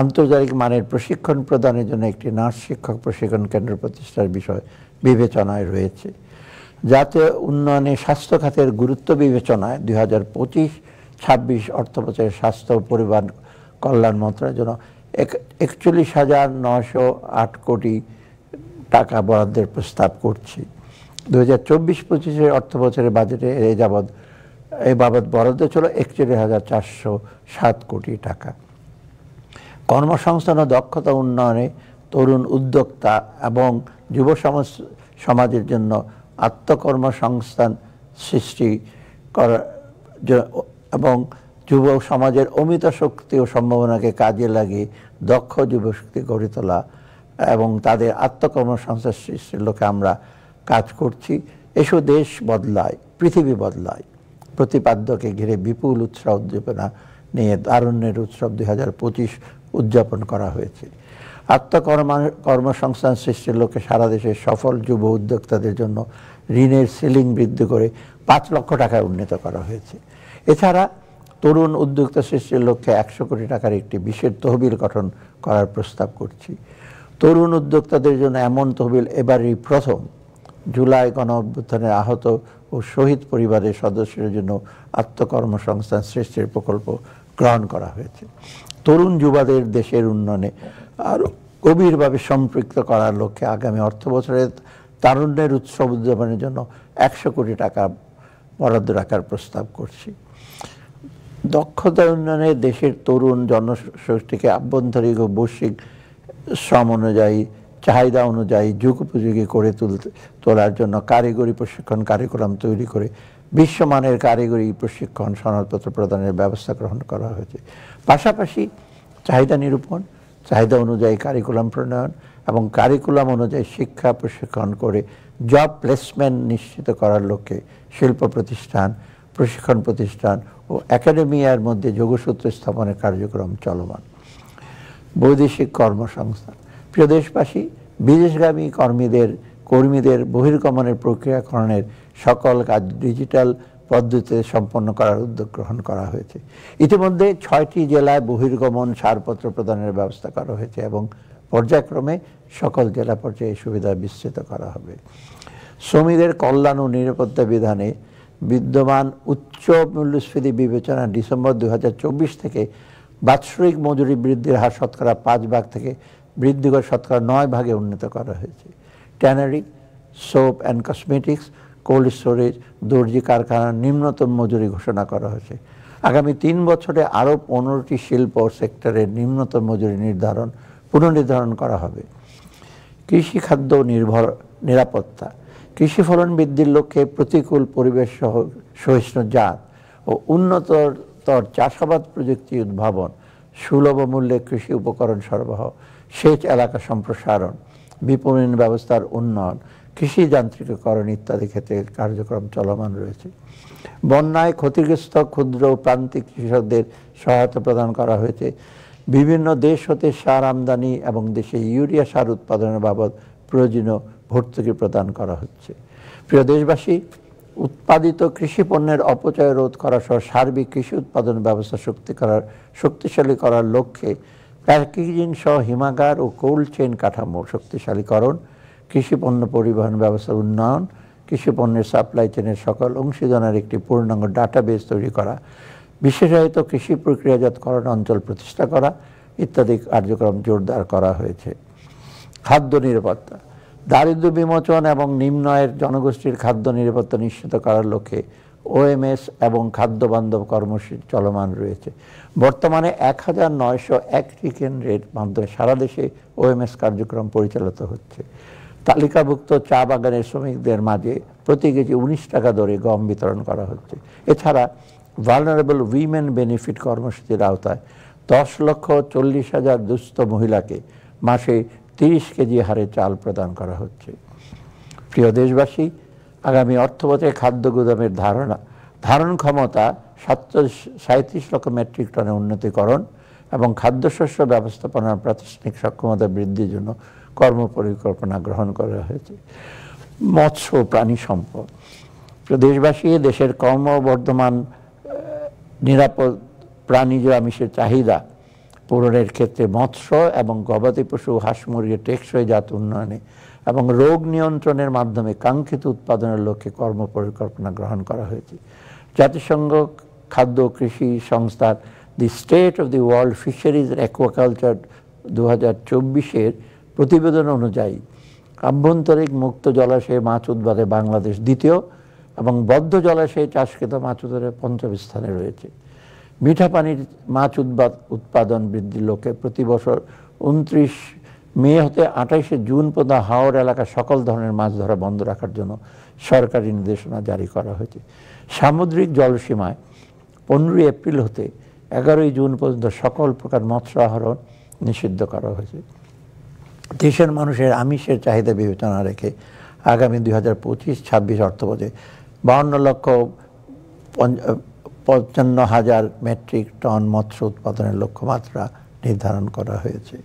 আন্তর্জাতিক মানের প্রশিক্ষণ প্রদানের জন্য একটি নার্স শিক্ষক প্রশিক্ষণ কেন্দ্র প্রতিষ্ঠার বিষয় বিবেচনায় রয়েছে। জাতীয় উন্নয়নে স্বাস্থ্য খাতের গুরুত্ব বিবেচনায় 2025-26 অর্থবছরের স্বাস্থ্য ও পরিবার কল্যাণ মন্ত্রণালয়ের জন্য 41,908 কোটি টাকা বরাদ্দের প্রস্তাব করছি। 2024-25 অর্থ বছরের বাজেটে এই বাবদ বরাদ্দ ছিল 41,407 কোটি টাকা। কর্মসংস্থান ও দক্ষতা উন্নয়নে তরুণ উদ্যোক্তা এবং যুব সমাজের জন্য আত্মকর্মসংস্থান সৃষ্টি করা এবং যুব সমাজের অমিত শক্তি ও সম্ভাবনাকে কাজে লাগিয়ে দক্ষ যুবশক্তি গড়ে তোলা এবং তাদের আত্মকর্মসংস্থান সৃষ্টির লক্ষ্যে আমরা কাজ করছি। এসব দেশ বদলায়, পৃথিবী বদলায় প্রতিপাদ্যকে ঘিরে বিপুল উৎসাহ উদ্দীপনা নিয়ে তারুণ্যের উৎসব 2025 উদযাপন করা হয়েছে। কর্মসংস্থান সৃষ্টির লক্ষ্যে সারা দেশে সফল যুব উদ্যোক্তাদের জন্য ঋণের সিলিং বৃদ্ধি করে 5 লক্ষ টাকায় উন্নীত করা হয়েছে। এছাড়া তরুণ উদ্যোক্তা সৃষ্টির লক্ষ্যে 100 কোটি টাকার একটি বিশেষ তহবিল গঠন করার প্রস্তাব করছি। তরুণ উদ্যোক্তাদের জন্য এমন তহবিল এবারই প্রথম। জুলাই গণঅভ্যুত্থানের আহত ও শহীদ পরিবারের সদস্যদের জন্য আত্মকর্মসংস্থান সৃষ্টির প্রকল্প গ্রহণ করা হয়েছে। তরুণ যুবাদের দেশের উন্নয়নে আরও গভীরভাবে সম্পৃক্ত করার লক্ষ্যে আগামী অর্থ বছরে তারুণ্যের উৎসব উদযাপনের জন্য 100 কোটি টাকা বরাদ্দ রাখার প্রস্তাব করছি। দক্ষতা উন্নয়নে দেশের তরুণ জনশক্তিকে আভ্যন্তরীণ ও বৈশ্বিক শ্রম অনুযায়ী চাহিদা অনুযায়ী যুগোপযোগী করে তোলার জন্য কারিগরি প্রশিক্ষণ কারিকুলাম তৈরি করে বিশ্বমানের কারিগরি প্রশিক্ষণ সনদপত্র প্রদানের ব্যবস্থা গ্রহণ করা হয়েছে। পাশাপাশি চাহিদা নিরূপণ, চাহিদা অনুযায়ী কারিকুলাম প্রণয়ন এবং কারিকুলাম অনুযায়ী শিক্ষা প্রশিক্ষণ করে জব প্লেসমেন্ট নিশ্চিত করার লক্ষ্যে শিল্প প্রতিষ্ঠান, প্রশিক্ষণ প্রতিষ্ঠান ও একাডেমিয়ার মধ্যে যোগসূত্র স্থাপনের কার্যক্রম চলমান। বৈদেশিক কর্মসংস্থান। প্রিয় দেশবাসী, বিদেশগামী কর্মীদের বহির্গমনের প্রক্রিয়াকরণের সকল কাজ ডিজিটাল পদ্ধতিতে সম্পন্ন করার উদ্যোগ গ্রহণ করা হয়েছে। ইতিমধ্যে 6টি জেলায় বহির্গমন ছাড়পত্র প্রদানের ব্যবস্থা করা হয়েছে এবং পর্যায়ক্রমে সকল জেলা পর্যায়ে সুবিধা বিস্তৃত করা হবে। শ্রমিকদের কল্যাণ ও নিরাপত্তা বিধানে বিদ্যমান উচ্চ মূল্যস্ফীতি বিবেচনা ডিসেম্বর 2024 থেকে বাৎসরিক মজুরি বৃদ্ধির হার শতকরা 5 ভাগ থেকে বৃদ্ধি করে শতকরা 9 ভাগে উন্নীত করা হয়েছে। Tannery, soap and cosmetics, cold storage, দর্জি কারখানার নিম্নতম মজুরি ঘোষণা করা হয়েছে। আগামী 3 বছরে আরও 15টি শিল্প সেক্টরের নিম্নতম মজুরি পুনর্নির্ধারণ করা হবে। কৃষি খাদ্য নিরাপত্তা। কৃষি ফলন বৃদ্ধির লক্ষ্যে প্রতিকূল পরিবেশ সহিষ্ণু জাত ও উন্নততর চাষাবাদ প্রযুক্তি উদ্ভাবন, সুলভ মূল্যে কৃষি উপকরণ সরবরাহ, সেচ এলাকা সম্প্রসারণ, বিপণন ব্যবস্থার উন্নয়ন, কৃষি যান্ত্রিকীকরণ ইত্যাদি ক্ষেত্রে কার্যক্রম চলমান রয়েছে। বন্যায় ক্ষতিগ্রস্ত ক্ষুদ্র ও প্রান্তিক কৃষকদের সহায়তা প্রদান করা হয়েছে। বিভিন্ন দেশ হতে সার আমদানি এবং দেশে ইউরিয়া সার উৎপাদনের বাবদ প্রয়োজনীয় ভর্তুকি প্রদান করা হচ্ছে। প্রিয় দেশবাসী, উৎপাদিত কৃষি পণ্যের অপচয় রোধ করা সহ সার্বিক কৃষি উৎপাদন ব্যবস্থা শক্তিশালী করার লক্ষ্যে প্যাকেজিং সহ হিমাগার ও কোল্ড চেইন কাঠামো শক্তিশালীকরণ, কৃষি পণ্য পরিবহন ব্যবস্থার উন্নয়ন, কৃষি পণ্যের সাপ্লাই চেনের সকল অংশীদারের একটি পূর্ণাঙ্গ ডাটাবেস তৈরি করা, বিশেষায়িত কৃষি প্রক্রিয়াজাতকরণ অঞ্চল প্রতিষ্ঠা করা ইত্যাদি কার্যক্রম জোরদার করা হয়েছে। খাদ্য নিরাপত্তা। দারিদ্র্য বিমোচন এবং নিম্ন আয়ের জনগোষ্ঠীর খাদ্য নিরাপত্তা নিশ্চিত করার লক্ষ্যে ওএমএস এবং খাদ্য বান্ধব কর্মসূচি চলমান রয়েছে। বর্তমানে 1901টি কেন্দ্রের মাধ্যমে সারা দেশে ওএমএস কার্যক্রম পরিচালিত হচ্ছে। তালিকাভুক্ত চা বাগানের শ্রমিকদের মাঝে প্রতি কেজি 19 টাকা দরে গম বিতরণ করা হচ্ছে। এছাড়া ভালনারেবল উইমেন বেনিফিট কর্মসূচির আওতায় 10,40,000 দুস্থ মহিলাকে মাসে 30 কেজি হারে চাল প্রদান করা হচ্ছে। প্রিয় দেশবাসী, আগামী অর্থবছরে খাদ্য গুদামের ধারণ ক্ষমতা 37 লক্ষ মেট্রিক টনে উন্নতিকরণ এবং খাদ্যশস্য ব্যবস্থাপনার প্রাতিষ্ঠানিক সক্ষমতা বৃদ্ধির জন্য কর্মপরিকল্পনা গ্রহণ করা হয়েছে। মৎস্য ও প্রাণী সম্পদ। দেশবাসী, দেশের ক্রমবর্ধমান নিরাপদ প্রাণীজ আমিষের চাহিদা পূরণের ক্ষেত্রে মৎস্য এবং গবাদি পশু হাঁস মুরগির টেকসই জাত উন্নয়নে এবং রোগ নিয়ন্ত্রণের মাধ্যমে কাঙ্ক্ষিত উৎপাদনের লক্ষ্যে কর্মপরিকল্পনা গ্রহণ করা হয়েছে। জাতিসংঘ খাদ্য কৃষি সংস্থার the state of the world fisheries aquaculture 2024-এর প্রতিবেদন অনুযায়ী আভ্যন্তরিক মুক্ত জলাশয়ে মাছ উৎপাদনে বাংলাদেশ দ্বিতীয় এবং বদ্ধ জলাশয়ে চাষকৃত মাছ উৎপাদনে 5ম স্থানে রয়েছে। মিঠা পানির মাছ উৎপাদন বৃদ্ধির লক্ষ্যে প্রতি বছর 29 মে হতে 28 জুন পর্যন্ত হাওড় এলাকার সকল ধরনের মাছ ধরা বন্ধ রাখার জন্য সরকারি নির্দেশনা জারি করা হয়েছে। সামুদ্রিক জলসীমায় 15 এপ্রিল হতে 11 জুন পর্যন্ত সকল প্রকার মৎস্য আহরণ নিষিদ্ধ করা হয়েছে। দেশের মানুষের আমিষের চাহিদা বিবেচনা রেখে আগামী 2025-26 অর্থবছরে 52,55,000 মেট্রিক টন মৎস্য উৎপাদনের লক্ষ্যমাত্রা নির্ধারণ করা হয়েছে।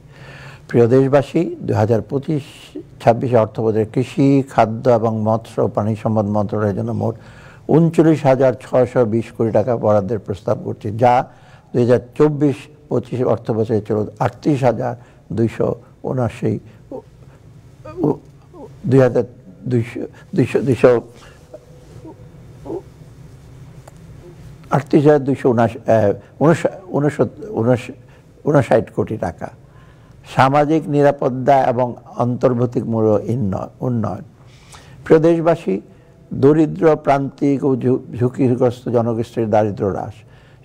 প্রিয় দেশবাসী, 2025-26 অর্থবছরে কৃষি, খাদ্য এবং মৎস্য প্রাণী সম্পদ মন্ত্রণালয়ের জন্য মোট 39,620 কোটি টাকা বরাদ্দের প্রস্তাব করছে, যা 2024-25 অর্থবছরে ছিল 38,279 কোটি টাকা। সামাজিক নিরাপত্তা এবং অন্তর্ভুক্তিমূলক উন্নয়ন। প্রিয় দেশবাসী, দরিদ্র প্রান্তিক ও ঝুঁকিগ্রস্ত জনগোষ্ঠীর দারিদ্র্য হ্রাস,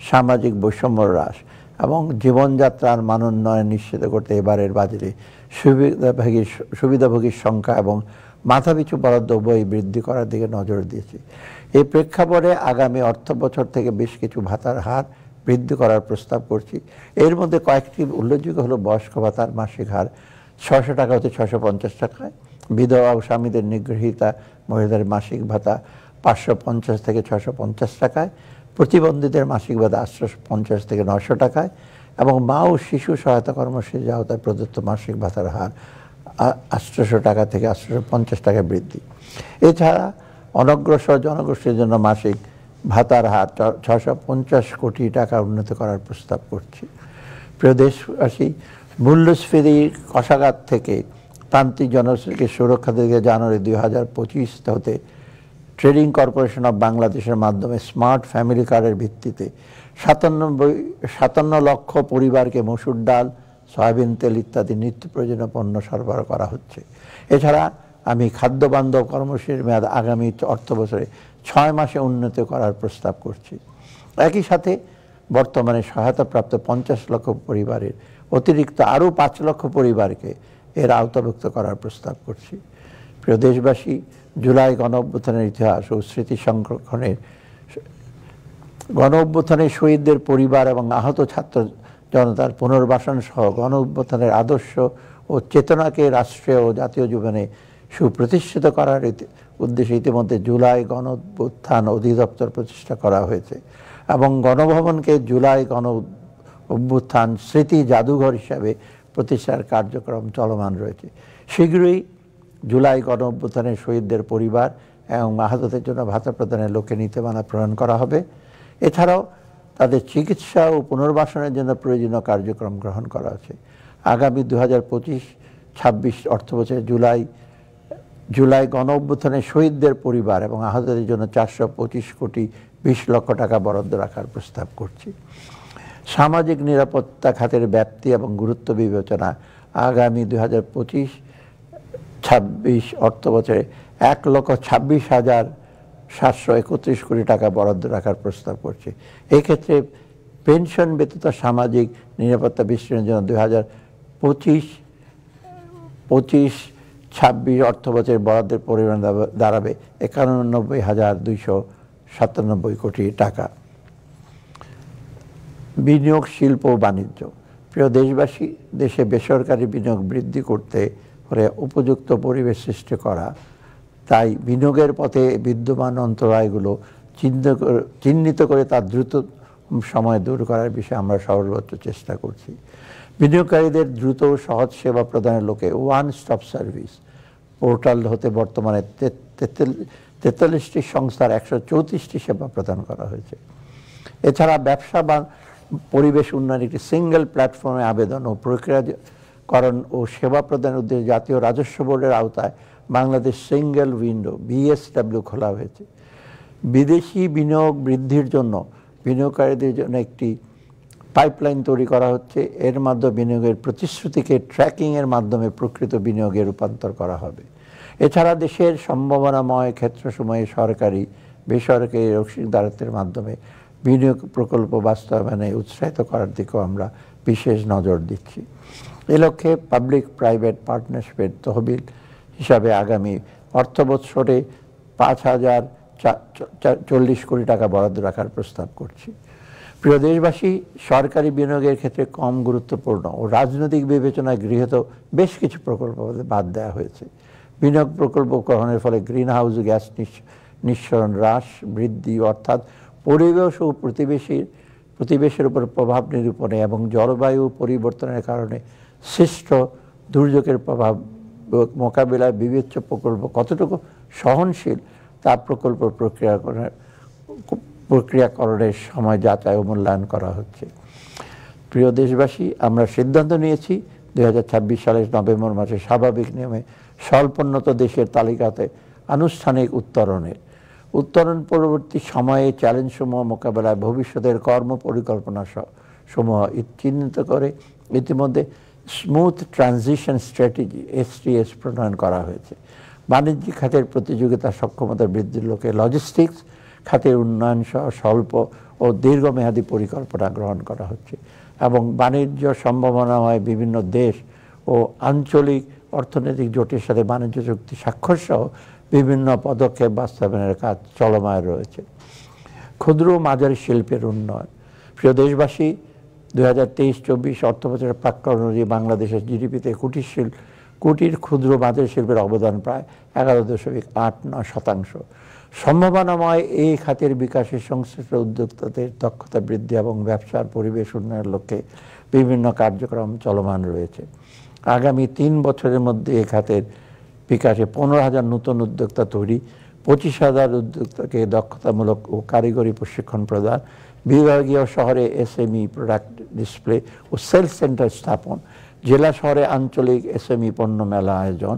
সামাজিক বৈষম্য হ্রাস এবং জীবনযাত্রার মান উন্নয়ন নিশ্চিত করতে এবারের বাজেটে সুবিধাভোগীর সংখ্যা এবং মাথাপিছু বরাদ্দ উভয় বৃদ্ধি করার দিকে নজর দিয়েছি। এই প্রেক্ষাপটে আগামী অর্থ বছর থেকে বেশ কিছু ভাতার হার বৃদ্ধি করার প্রস্তাব করছি। এর মধ্যে কয়েকটি উল্লেখযোগ্য হলো বয়স্ক ভাতার মাসিক হার 600 টাকা হতে 650 টাকায়, বিধবা ও স্বামীদের নিগৃহীতা মহিলাদের মাসিক ভাতা 550 থেকে 650 টাকায়, প্রতিবন্ধীদের মাসিক ভাতা 850 থেকে 900 টাকায় এবং মা ও শিশু সহায়তা কর্মসূচির আওতায় প্রদত্ত মাসিক ভাতার হার 800 টাকা থেকে 850 টাকা বৃদ্ধি। এছাড়া অনগ্রসর জনগোষ্ঠীর জন্য মাসিক ভাতার হার 650 কোটি টাকা উন্নীত করার প্রস্তাব করছি। প্রিয় দেশবাসী, মূল্যস্ফীতির কষাঘাত থেকে প্রান্তিক জনগোষ্ঠীকে সুরক্ষা দিকে জানুয়ারি 2025 হতে ট্রেডিং কর্পোরেশন অফ বাংলাদেশের মাধ্যমে স্মার্ট ফ্যামিলি কার্ডের ভিত্তিতে 57 লক্ষ পরিবারকে মসুর ডাল, সয়াবিন তেল ইত্যাদি নিত্য প্রয়োজনীয় পণ্য সরবরাহ করা হচ্ছে। এছাড়া আমি খাদ্য বান্ধব কর্মসূচির মেয়াদ আগামী অর্থ বছরে 6 মাসে উন্নীত করার প্রস্তাব করছি। একই সাথে বর্তমানে সহায়তাপ্রাপ্ত 50 লক্ষ পরিবারের অতিরিক্ত আরও 5 লক্ষ পরিবারকে এর আওতাভুক্ত করার প্রস্তাব করছি। প্রিয় দেশবাসী, জুলাই গণ অভ্যুত্থানের ইতিহাস ও স্মৃতি সংরক্ষণের গণ অভ্যুত্থানের শহীদদের পরিবার এবং আহত ছাত্র জনতার পুনর্বাসন সহ গণ অভ্যুত্থানের আদর্শ ও চেতনাকে রাষ্ট্রীয় ও জাতীয় জীবনে সুপ্রতিষ্ঠিত করার উদ্দেশ্যে ইতিমধ্যে জুলাই গণ অভ্যুত্থান অধিদপ্তর প্রতিষ্ঠা করা হয়েছে এবং গণভবনকে জুলাই গণ অভ্যুত্থান স্মৃতি জাদুঘর হিসাবে প্রতিষ্ঠার কার্যক্রম চলমান রয়েছে। শীঘ্রই জুলাই গণ অভ্যুত্থানের শহীদদের পরিবার এবং আহতদের জন্য ভাতা প্রদানের লক্ষ্যে নীতিমালা প্রণয়ন করা হবে। এছাড়াও তাদের চিকিৎসা ও পুনর্বাসনের জন্য প্রয়োজনীয় কার্যক্রম গ্রহণ করা আছে। আগামী 2025-26 অর্থবছরে জুলাই গণ অভ্যুত্থানের শহীদদের পরিবার এবং আহতদের জন্য 425 কোটি 20 লক্ষ টাকা বরাদ্দ রাখার প্রস্তাব করছি। সামাজিক নিরাপত্তা খাতের ব্যাপ্তি এবং গুরুত্ব বিবেচনা আগামী 2025-26 অর্থবছরে 1,26,731 কোটি টাকা বরাদ্দ রাখার প্রস্তাব করছে। এক্ষেত্রে পেনশন ব্যতীত সামাজিক নিরাপত্তা বিস্তৃতির জন্য 2025-26 অর্থবছরের বরাদ্দের পরিমাণ দাঁড়াবে 91,297 কোটি টাকা। বিনিয়োগ, শিল্প ও বাণিজ্য। প্রিয় দেশবাসী, দেশে বেসরকারি বিনিয়োগ বৃদ্ধি করতে হলে উপযুক্ত পরিবেশ সৃষ্টি করা, তাই বিনিয়োগের পথে বিদ্যমান অন্তরায়গুলো চিহ্নিত করে তার দ্রুত সময় দূর করার বিষয়ে আমরা সর্বোচ্চ চেষ্টা করছি। বিনিয়োগকারীদের দ্রুত ও সহজ সেবা প্রদানের লক্ষ্যে ওয়ান স্টপ সার্ভিস পোর্টাল হতে বর্তমানে 43টি সংস্থার 134টি সেবা প্রদান করা হয়েছে। এছাড়া ব্যবসা বা পরিবেশ উন্নয়ন একটি সিঙ্গেল প্ল্যাটফর্মে আবেদন ও প্রক্রিয়াকরণ ও সেবা প্রদানের উদ্দেশ্যে জাতীয় রাজস্ব বোর্ডের আওতায় বাংলাদেশ সিঙ্গেল উইন্ডো BSW খোলা হয়েছে। বিদেশি বিনিয়োগ বৃদ্ধির জন্য বিনিয়োগকারীদের জন্য একটি পাইপলাইন তৈরি করা হচ্ছে। এর মাধ্যমে বিনিয়োগের প্রতিশ্রুতিকে ট্র্যাকিংয়ের মাধ্যমে প্রকৃত বিনিয়োগে রূপান্তর করা হবে। এছাড়া দেশের সম্ভাবনাময় ক্ষেত্রসমূহে সরকারি বেসরকারি অংশীদারত্বের মাধ্যমে বিনিয়োগ প্রকল্প বাস্তবায়নে উৎসাহিত করার দিকেও আমরা বিশেষ নজর দিচ্ছি। এ লক্ষ্যে পাবলিক প্রাইভেট পার্টনারশিপের তহবিল হিসাবে আগামী অর্থ বৎসরে 5,040 কোটি টাকা বরাদ্দ রাখার প্রস্তাব করছি। প্রিয় দেশবাসী, সরকারি বিনিয়োগের ক্ষেত্রে কম গুরুত্বপূর্ণ ও রাজনৈতিক বিবেচনায় গৃহীত বেশ কিছু প্রকল্প বাদ দেওয়া হয়েছে। বিনিয়োগ প্রকল্প গ্রহণের ফলে গ্রিন হাউস গ্যাস নিঃসরণ হ্রাস বৃদ্ধি, অর্থাৎ পরিবেশ ও প্রতিবেশের উপর প্রভাব নিরূপণে এবং জলবায়ু পরিবর্তনের কারণে সৃষ্ট দুর্যোগের প্রভাব মোকাবিলায় বিবেচ্য প্রকল্প কতটুকু সহনশীল তা প্রকল্প প্রক্রিয়াকরণের সময় যাচাই ও মূল্যায়ন করা হচ্ছে। প্রিয় দেশবাসী, আমরা সিদ্ধান্ত নিয়েছি 2026 সালের নভেম্বর মাসে স্বাভাবিক নিয়মে স্বল্পোন্নত দেশের তালিকাতে আনুষ্ঠানিক উত্তরণ পরবর্তী সময়ে চ্যালেঞ্জসমূহ মোকাবেলায় ভবিষ্যতের কর্ম পরিকল্পনা সমূহ চিহ্নিত করে ইতিমধ্যে স্মুথ ট্রানজিশন স্ট্র্যাটেজি STS প্রণয়ন করা হয়েছে। বাণিজ্যিক খাতের প্রতিযোগিতা সক্ষমতা বৃদ্ধির লক্ষ্যে লজিস্টিক্স খাতের উন্নয়ন সহ স্বল্প ও দীর্ঘমেয়াদী পরিকল্পনা গ্রহণ করা হচ্ছে। এবং বাণিজ্য সম্ভাবনাময় বিভিন্ন দেশ ও আঞ্চলিক অর্থনৈতিক জোটের সাথে বাণিজ্য চুক্তি স্বাক্ষর সহ বিভিন্ন পদক্ষেপ বাস্তবায়নের কাজ চলমান রয়েছে। ক্ষুদ্র ও মাঝারি শিল্পের উন্নয়ন। প্রিয় দেশবাসী, 2023-24 অর্থবছরের প্রেক্ষাপট অনুযায়ী বাংলাদেশের জিডিপিতে কুটির ক্ষুদ্র মাঝারি শিল্পের অবদান প্রায় 11.89%। সম্ভাবনাময় এই খাতের বিকাশের সংশ্লিষ্ট উদ্যোক্তাদের দক্ষতা বৃদ্ধি এবং ব্যবসার পরিবেশ উন্নয়নের লক্ষ্যে বিভিন্ন কার্যক্রম চলমান রয়েছে। আগামী 3 বছরের মধ্যে এই খাতের বিকাশে 15,000 নতুন উদ্যোক্তা তৈরি, 25,000 উদ্যোক্তাকে দক্ষতামূলক ও কারিগরি প্রশিক্ষণ প্রদান, বিভাগীয় শহরে এসএমই প্রোডাক্ট ডিসপ্লে ও সেলস সেন্টার স্থাপন, জেলা শহরে আঞ্চলিক এসএমই পণ্য মেলা আয়োজন,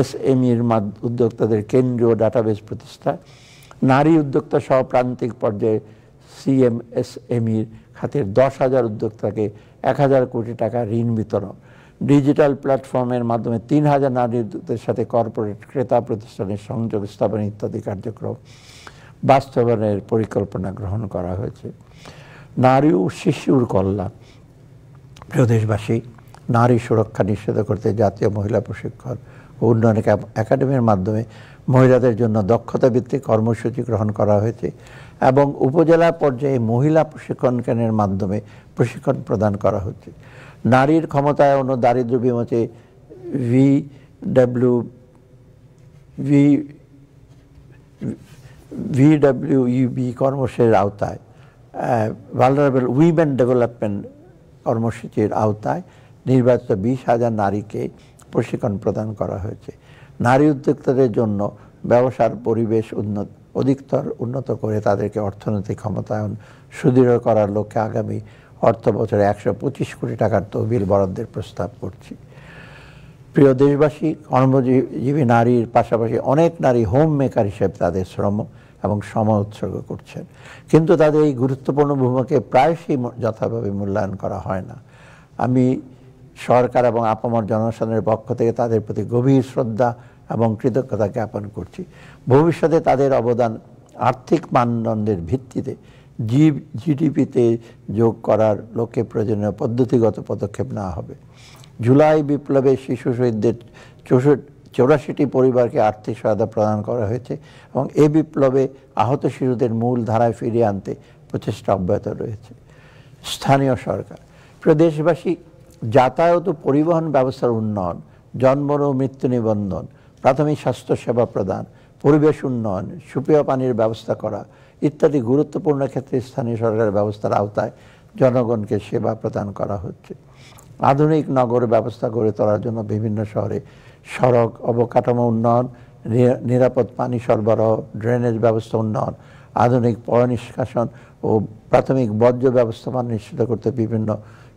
এসএমইর উদ্যোক্তাদের কেন্দ্রীয় ডাটাবেস প্রতিষ্ঠা, নারী উদ্যোক্তা সহ প্রান্তিক পর্যায়ে সিএমএসএমইর খাতের 10,000 উদ্যোক্তাকে 1,000 কোটি টাকা ঋণ বিতরণ, ডিজিটাল প্ল্যাটফর্মের মাধ্যমে 3,000 নারী উদ্যোক্তাদের সাথে কর্পোরেট ক্রেতা প্রতিষ্ঠানের সংযোগ স্থাপন ইত্যাদি কার্যক্রম বাস্তবায়নের পরিকল্পনা গ্রহণ করা হয়েছে। নারী ও শিশুর কল্যাণ। প্রিয় দেশবাসী, নারী সুরক্ষা নিশ্চিত করতে জাতীয় মহিলা প্রশিক্ষণ ও উন্নয়ন একাডেমির মাধ্যমে মহিলাদের জন্য দক্ষতা ভিত্তিক কর্মসূচি গ্রহণ করা হয়েছে এবং উপজেলা পর্যায়ে মহিলা প্রশিক্ষণ কেন্দ্রের মাধ্যমে প্রশিক্ষণ প্রদান করা হচ্ছে। নারীর ক্ষমতায়ন ও দারিদ্র্য বিমোচনে ভিডব্লিউইবি কর্মসূচির আওতায় ভালনারেবল উইমেন ডেভেলপমেন্ট কর্মসূচির আওতায় নির্বাচিত 20,000 নারীকে প্রশিক্ষণ প্রদান করা হয়েছে। নারী উদ্যোক্তাদের জন্য ব্যবসার পরিবেশ অধিকতর উন্নত করে তাদেরকে অর্থনৈতিক ক্ষমতায়ন সুদৃঢ় করার লক্ষ্যে আগামী অর্থ বছরে 125 কোটি টাকার তহবিল বরাদ্দের প্রস্তাব করছি। প্রিয় দেশবাসী, কর্মজীবী নারীর পাশাপাশি অনেক নারী হোম মেকার হিসেবে তাদের শ্রম এবং সময় উৎসর্গ করছেন, কিন্তু তাদের এই গুরুত্বপূর্ণ ভূমিকাকে প্রায়শই যথাভাবে মূল্যায়ন করা হয় না। আমি সরকার এবং আপামর জনসাধারণের পক্ষ থেকে তাদের প্রতি গভীর শ্রদ্ধা এবং কৃতজ্ঞতা জ্ঞাপন করছি। ভবিষ্যতে তাদের অবদান আর্থিক মানদণ্ডের ভিত্তিতে জিডিপিতে যোগ করার লক্ষ্যে প্রয়োজনীয় পদ্ধতিগত পদক্ষেপ নেওয়া হবে। জুলাই বিপ্লবে শিশু শহীদদের 84টি পরিবারকে আর্থিক সহায়তা প্রদান করা হয়েছে এবং এই বিপ্লবে আহত শিশুদের মূল ধারায় ফিরিয়ে আনতে প্রচেষ্টা অব্যাহত রয়েছে। স্থানীয় সরকার। প্রিয় দেশবাসী, যাতায়াত ও পরিবহন ব্যবস্থার উন্নয়ন, জন্ম ও মৃত্যু নিবন্ধন, প্রাথমিক স্বাস্থ্যসেবা প্রদান, পরিবেশ উন্নয়ন, সুপেয় পানির ব্যবস্থা করা ইত্যাদি গুরুত্বপূর্ণ ক্ষেত্রে স্থানীয় সরকারের ব্যবস্থার আওতায় জনগণকে সেবা প্রদান করা হচ্ছে। আধুনিক নগর ব্যবস্থা গড়ে তোলার জন্য বিভিন্ন শহরে সড়ক অবকাঠামো উন্নয়ন, নিরাপদ পানি সরবরাহ, ড্রেনেজ ব্যবস্থা উন্নয়ন, আধুনিক পয় নিষ্কাশন ও প্রাথমিক বর্জ্য ব্যবস্থাপনা নিশ্চিত করতে বিভিন্ন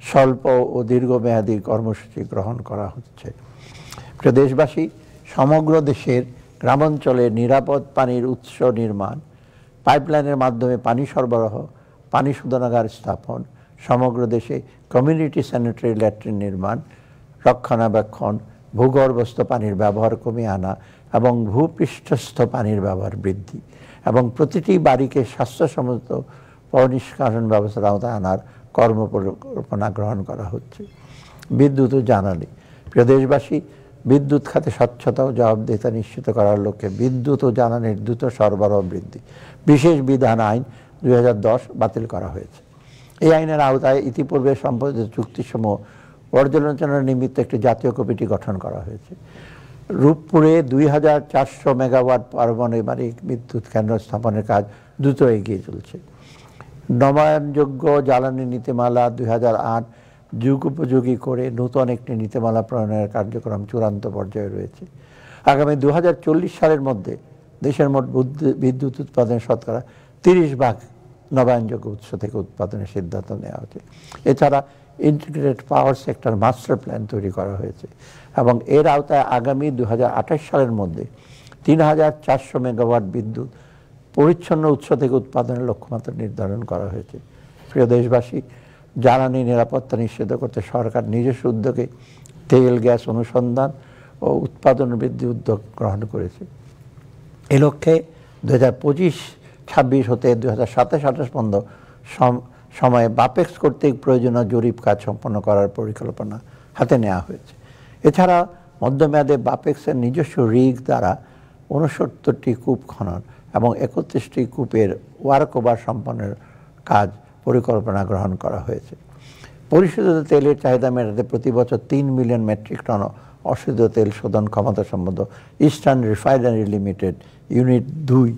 স্বল্প ও দীর্ঘমেয়াদী কর্মসূচি গ্রহণ করা হচ্ছে। প্রিয় দেশবাসী, সমগ্র দেশের গ্রামাঞ্চলে নিরাপদ পানির উৎস নির্মাণ, পাইপলাইনের মাধ্যমে পানি সরবরাহ, পানি শোধনাগার স্থাপন, সমগ্র দেশে কমিউনিটি স্যানিটারি ল্যাট্রিন নির্মাণ, রক্ষণাবেক্ষণ, ভূগর্ভস্থ পানির ব্যবহার কমিয়ে আনা এবং ভূপৃষ্ঠস্থ পানির ব্যবহার বৃদ্ধি এবং প্রতিটি বাড়িকে স্বাস্থ্যসম্মত পয়ঃনিষ্কাশন ব্যবস্থার আওতায় আনার কর্মপরিকল্পনা গ্রহণ করা হচ্ছে। বিদ্যুৎ ও জ্বালানি। প্রিয় দেশবাসী, বিদ্যুৎ খাতে স্বচ্ছতা ও জবাবদিহিতা নিশ্চিত করার লক্ষ্যে বিদ্যুৎ ও জ্বালানির দ্রুত সরবরাহ বৃদ্ধি বিশেষ বিধান আইন 2010 বাতিল করা হয়েছে। এই আইনের আওতায় ইতিপূর্বে সম্পাদিত চুক্তিসমূহ পর্যালোচনার নিমিত্ত একটি জাতীয় কমিটি গঠন করা হয়েছে। রূপপুরে 2,400 মেগাওয়াট পারমাণবিক বিদ্যুৎ কেন্দ্র স্থাপনের কাজ দ্রুত এগিয়ে চলছে। নবায়নযোগ্য জ্বালানি নীতিমালা 2008 যুগোপযোগী করে নতুন একটি নীতিমালা প্রণয়নের কার্যক্রম চূড়ান্ত পর্যায়ে রয়েছে। আগামী 2040 সালের মধ্যে দেশের মোট বিদ্যুৎ উৎপাদনের শতকরা 30% নবায়নযোগ্য উৎস থেকে উৎপাদনের সিদ্ধান্ত নেওয়া হয়েছে। এছাড়া integrated power sector master plan তৈরি করা হয়েছে এবং এর আওতায় আগামী 2028 সালের মধ্যে 3,400 মেগাওয়াট বিদ্যুৎ পরিচ্ছন্ন উৎস থেকে উৎপাদনের লক্ষ্যমাত্রা নির্ধারণ করা হয়েছে। প্রিয় দেশবাসী, জ্বালানি নিরাপত্তা নিশ্চিত করতে সরকার নিজস্ব উদ্যোগে তেল গ্যাস অনুসন্ধান ও উৎপাদন বৃদ্ধি উদ্যোগ গ্রহণ করেছে। এ লক্ষ্যে 2025-26 হতে 2027-28 পর্যন্ত সময়ে বাপেক্স কর্তৃক প্রয়োজনীয় জরিপ কাজ সম্পন্ন করার পরিকল্পনা হাতে নেওয়া হয়েছে। এছাড়া মধ্যমেয়াদে বাপেক্সের নিজস্ব রিগ দ্বারা ৬৯টি কূপ খনন এবং ৩১টি কূপের ওয়ার্কওভার সম্পন্নের কাজ পরিকল্পনা গ্রহণ করা হয়েছে। পরিশোধিত তেলের চাহিদা মেটাতে প্রতি বছর ৩ মিলিয়ন মেট্রিক টন অশোধিত তেল শোধন ক্ষমতা সম্বন্ধ ইস্টার্ন রিফাইনারি লিমিটেড ইউনিট ২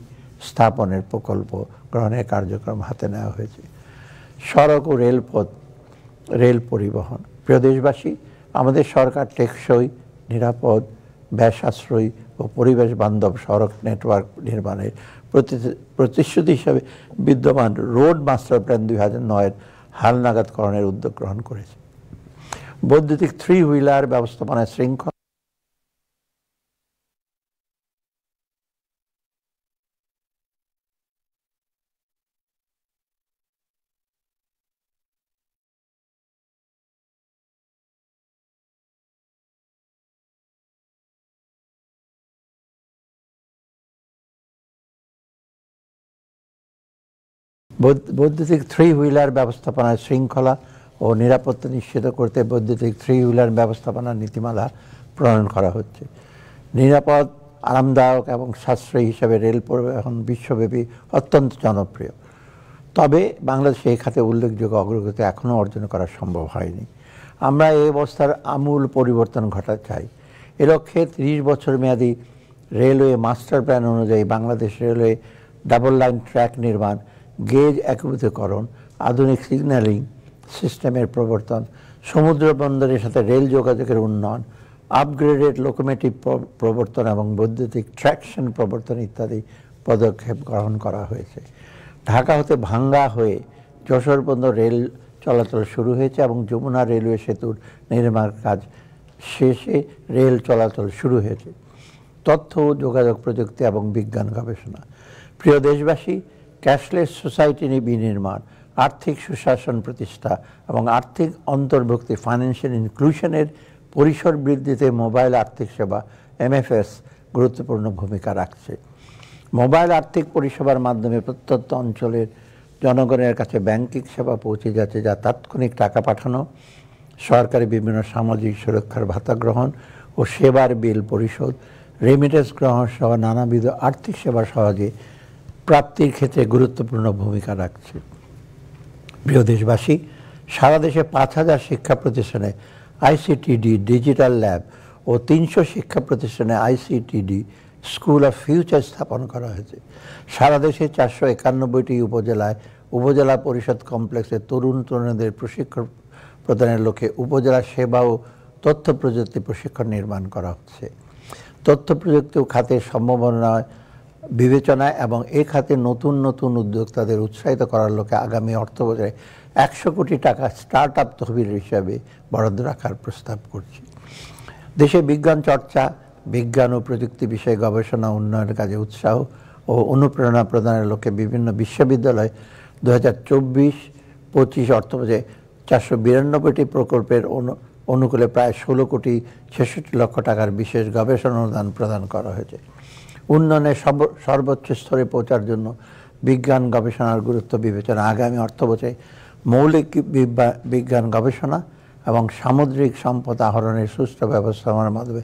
স্থাপনের প্রকল্প গ্রহণের কার্যক্রম হাতে নেওয়া হয়েছে। সড়ক ও রেল পরিবহন। প্রিয় দেশবাসী, আমাদের সরকার টেকসই, নিরাপদ, ব্যয় সাশ্রয়ী ও পরিবেশ বান্ধব সড়ক নেটওয়ার্ক নির্মাণের প্রতিশ্রুতি হিসাবে বিদ্যমান রোড মাস্টার প্ল্যান ২০০৯-এর হালনাগাদকরণের উদ্যোগ গ্রহণ করেছে। বৈদ্যুতিক 3 হুইলার ব্যবস্থাপনায় শৃঙ্খলা বৈদ্যুতিক 3 হুইলার ব্যবস্থাপনায় শৃঙ্খলা ও নিরাপত্তা নিশ্চিত করতে বৈদ্যুতিক 3 হুইলার ব্যবস্থাপনা নীতিমালা প্রণয়ন করা হচ্ছে। নিরাপদ, আরামদায়ক এবং সাশ্রয়ী হিসাবে রেল পরিবহন বিশ্বব্যাপী অত্যন্ত জনপ্রিয়। তবে বাংলাদেশে এই খাতে উল্লেখযোগ্য অগ্রগতি এখনও অর্জন করা সম্ভব হয়নি। আমরা এই অবস্থার আমূল পরিবর্তন ঘটাতে চাই। এ লক্ষ্যে ৩০ বছর মেয়াদী রেলওয়ে মাস্টার প্ল্যান অনুযায়ী Bangladesh railway double line track নির্মাণ, গেজ একীভূতকরণ, আধুনিক সিগন্যালিং সিস্টেমের প্রবর্তন, সমুদ্র বন্দরের সাথে রেল যোগাযোগের উন্নয়ন, আপগ্রেডেড লোকোমোটিভ প্রবর্তন এবং বৈদ্যুতিক ট্র্যাকশন প্রবর্তন ইত্যাদি পদক্ষেপ গ্রহণ করা হয়েছে। ঢাকা হতে ভাঙ্গা হয়ে যশোর পর্যন্ত রেল চলাচল শুরু হয়েছে এবং যমুনা রেলওয়ে সেতুর নির্মাণ কাজ শেষে রেল চলাচল শুরু হয়েছে। তথ্য ও যোগাযোগ প্রযুক্তি এবং বিজ্ঞান গবেষণা। প্রিয় দেশবাসী, ক্যাশলেস সোসাইটি বিনির্মাণ, আর্থিক সুশাসন প্রতিষ্ঠা এবং আর্থিক অন্তর্ভুক্তি ফাইন্যান্সিয়াল ইনক্লুশনের পরিসর বৃদ্ধিতে মোবাইল আর্থিক সেবা MFS গুরুত্বপূর্ণ ভূমিকা রাখছে। মোবাইল আর্থিক পরিষেবার মাধ্যমে প্রত্যন্ত অঞ্চলের জনগণের কাছে ব্যাংকিং সেবা পৌঁছে যাচ্ছে, যা তাৎক্ষণিক টাকা পাঠানো, সরকারি বিভিন্ন সামাজিক সুরক্ষার ভাতা গ্রহণ ও সেবার বিল পরিশোধ, রেমিটেন্স গ্রহণ সহ নানাবিধ আর্থিক সেবা সহজে প্রাপ্তির ক্ষেত্রে গুরুত্বপূর্ণ ভূমিকা রাখছে। প্রিয় দেশবাসী, সারা দেশে ৫,০০০ শিক্ষা প্রতিষ্ঠানে ICTD ডিজিটাল ল্যাব ও ৩০০ শিক্ষা প্রতিষ্ঠানে ICTD স্কুল অফ ফিউচার স্থাপন করা হয়েছে। সারা দেশে ৪৯১টি উপজেলায় উপজেলা পরিষদ কমপ্লেক্সে তরুণদের প্রশিক্ষণ প্রদানের লক্ষ্যে উপজেলা সেবা ও তথ্য প্রযুক্তি প্রশিক্ষণ নির্মাণ করা হচ্ছে। তথ্য প্রযুক্তি খাতের সম্ভাবনা বিবেচনায় এবং এ খাতে নতুন উদ্যোক্তাদের উৎসাহিত করার লক্ষ্যে আগামী অর্থবছরে ১০০ কোটি টাকা স্টার্ট আপ তহবিল হিসাবে বরাদ্দ রাখার প্রস্তাব করছি। দেশে বিজ্ঞান চর্চা, বিজ্ঞান ও প্রযুক্তি বিষয়ে গবেষণা উন্নয়নের কাজে উৎসাহ ও অনুপ্রেরণা প্রদানের লক্ষ্যে বিভিন্ন বিশ্ববিদ্যালয় ২০২৪-২৫ অর্থবছরে ৪৯২টি প্রকল্পের অনুকূলে প্রায় ১৬ কোটি ৬৬ লক্ষ টাকার বিশেষ গবেষণা অনুদান প্রদান করা হয়েছে। উন্নয়নের সর্বোচ্চ স্তরে পৌঁছার জন্য বিজ্ঞান গবেষণার গুরুত্ব বিবেচনা আগামী অর্থবছরে মৌলিক বিজ্ঞান গবেষণা এবং সামুদ্রিক সম্পদ আহরণের সুষ্ঠু ব্যবস্থাপনার মাধ্যমে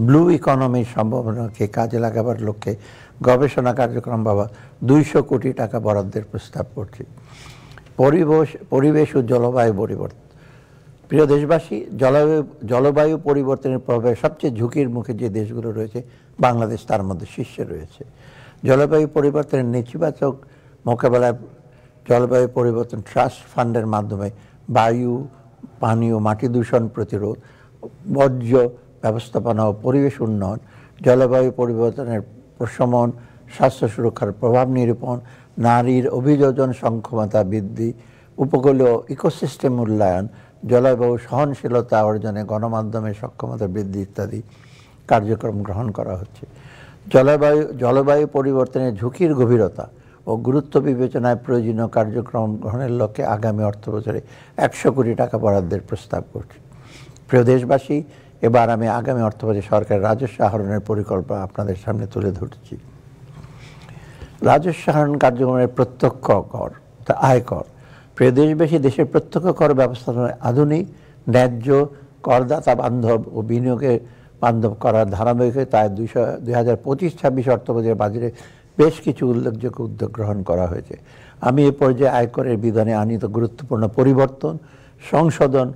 ব্লু ইকোনমির সম্ভাবনাকে কাজে লাগাবার লক্ষ্যে গবেষণা কার্যক্রম বাবদ ২০০ কোটি টাকা বরাদ্দের প্রস্তাব করছি। পরিবেশ ও জলবায়ু পরিবর্তন। প্রিয় দেশবাসী, জলবায়ু পরিবর্তনের প্রভাবে সবচেয়ে ঝুঁকির মুখে যে দেশগুলো রয়েছে বাংলাদেশ তার মধ্যে শীর্ষে রয়েছে। জলবায়ু পরিবর্তনের নেতিবাচক মোকাবেলায় জলবায়ু পরিবর্তন ট্রাস্ট ফান্ডের মাধ্যমে বায়ু, পানি ও মাটি দূষণ প্রতিরোধ, বর্জ্য ব্যবস্থাপনা ও পরিবেশ উন্নয়ন, জলবায়ু পরিবর্তনের প্রশমন, স্বাস্থ্য সুরক্ষার প্রভাব নিরূপণ, নারীর অভিযোজন সক্ষমতা বৃদ্ধি, উপকূলীয় ইকোসিস্টেম মূল্যায়ন, জলবায়ু সহনশীলতা অর্জনে গণমাধ্যমের সক্ষমতা বৃদ্ধি ইত্যাদি কার্যক্রম গ্রহণ করা হচ্ছে। জলবায়ু পরিবর্তনের ঝুঁকির গভীরতা ও গুরুত্ব বিবেচনায় প্রয়োজনীয় কার্যক্রম গ্রহণের লক্ষ্যে আগামী অর্থবছরে ১০০ কোটি টাকা বরাদ্দের প্রস্তাব করছি। প্রিয় দেশবাসী, এবার আমি আগামী অর্থবছরে সরকারের রাজস্ব আহরণের পরিকল্পনা আপনাদের সামনে তুলে ধরছি। রাজস্ব আহরণ কার্যক্রমের প্রত্যক্ষ কর, আয়কর প্রিয় দেশবাসী, দেশের প্রত্যক্ষ কর ব্যবস্থাপনায় আধুনিক, ন্যায্য, করদাতা বান্ধব ও বিনিয়োগে বান্ধব করার ধারাবাহিকতায় 2025-26 অর্থবছরের বাজেটে বেশ কিছু উল্লেখযোগ্য উদ্যোগ গ্রহণ করা হয়েছে। আমি এ পর্যায়ে আয়করের বিধানে আনিত গুরুত্বপূর্ণ পরিবর্তন, সংশোধন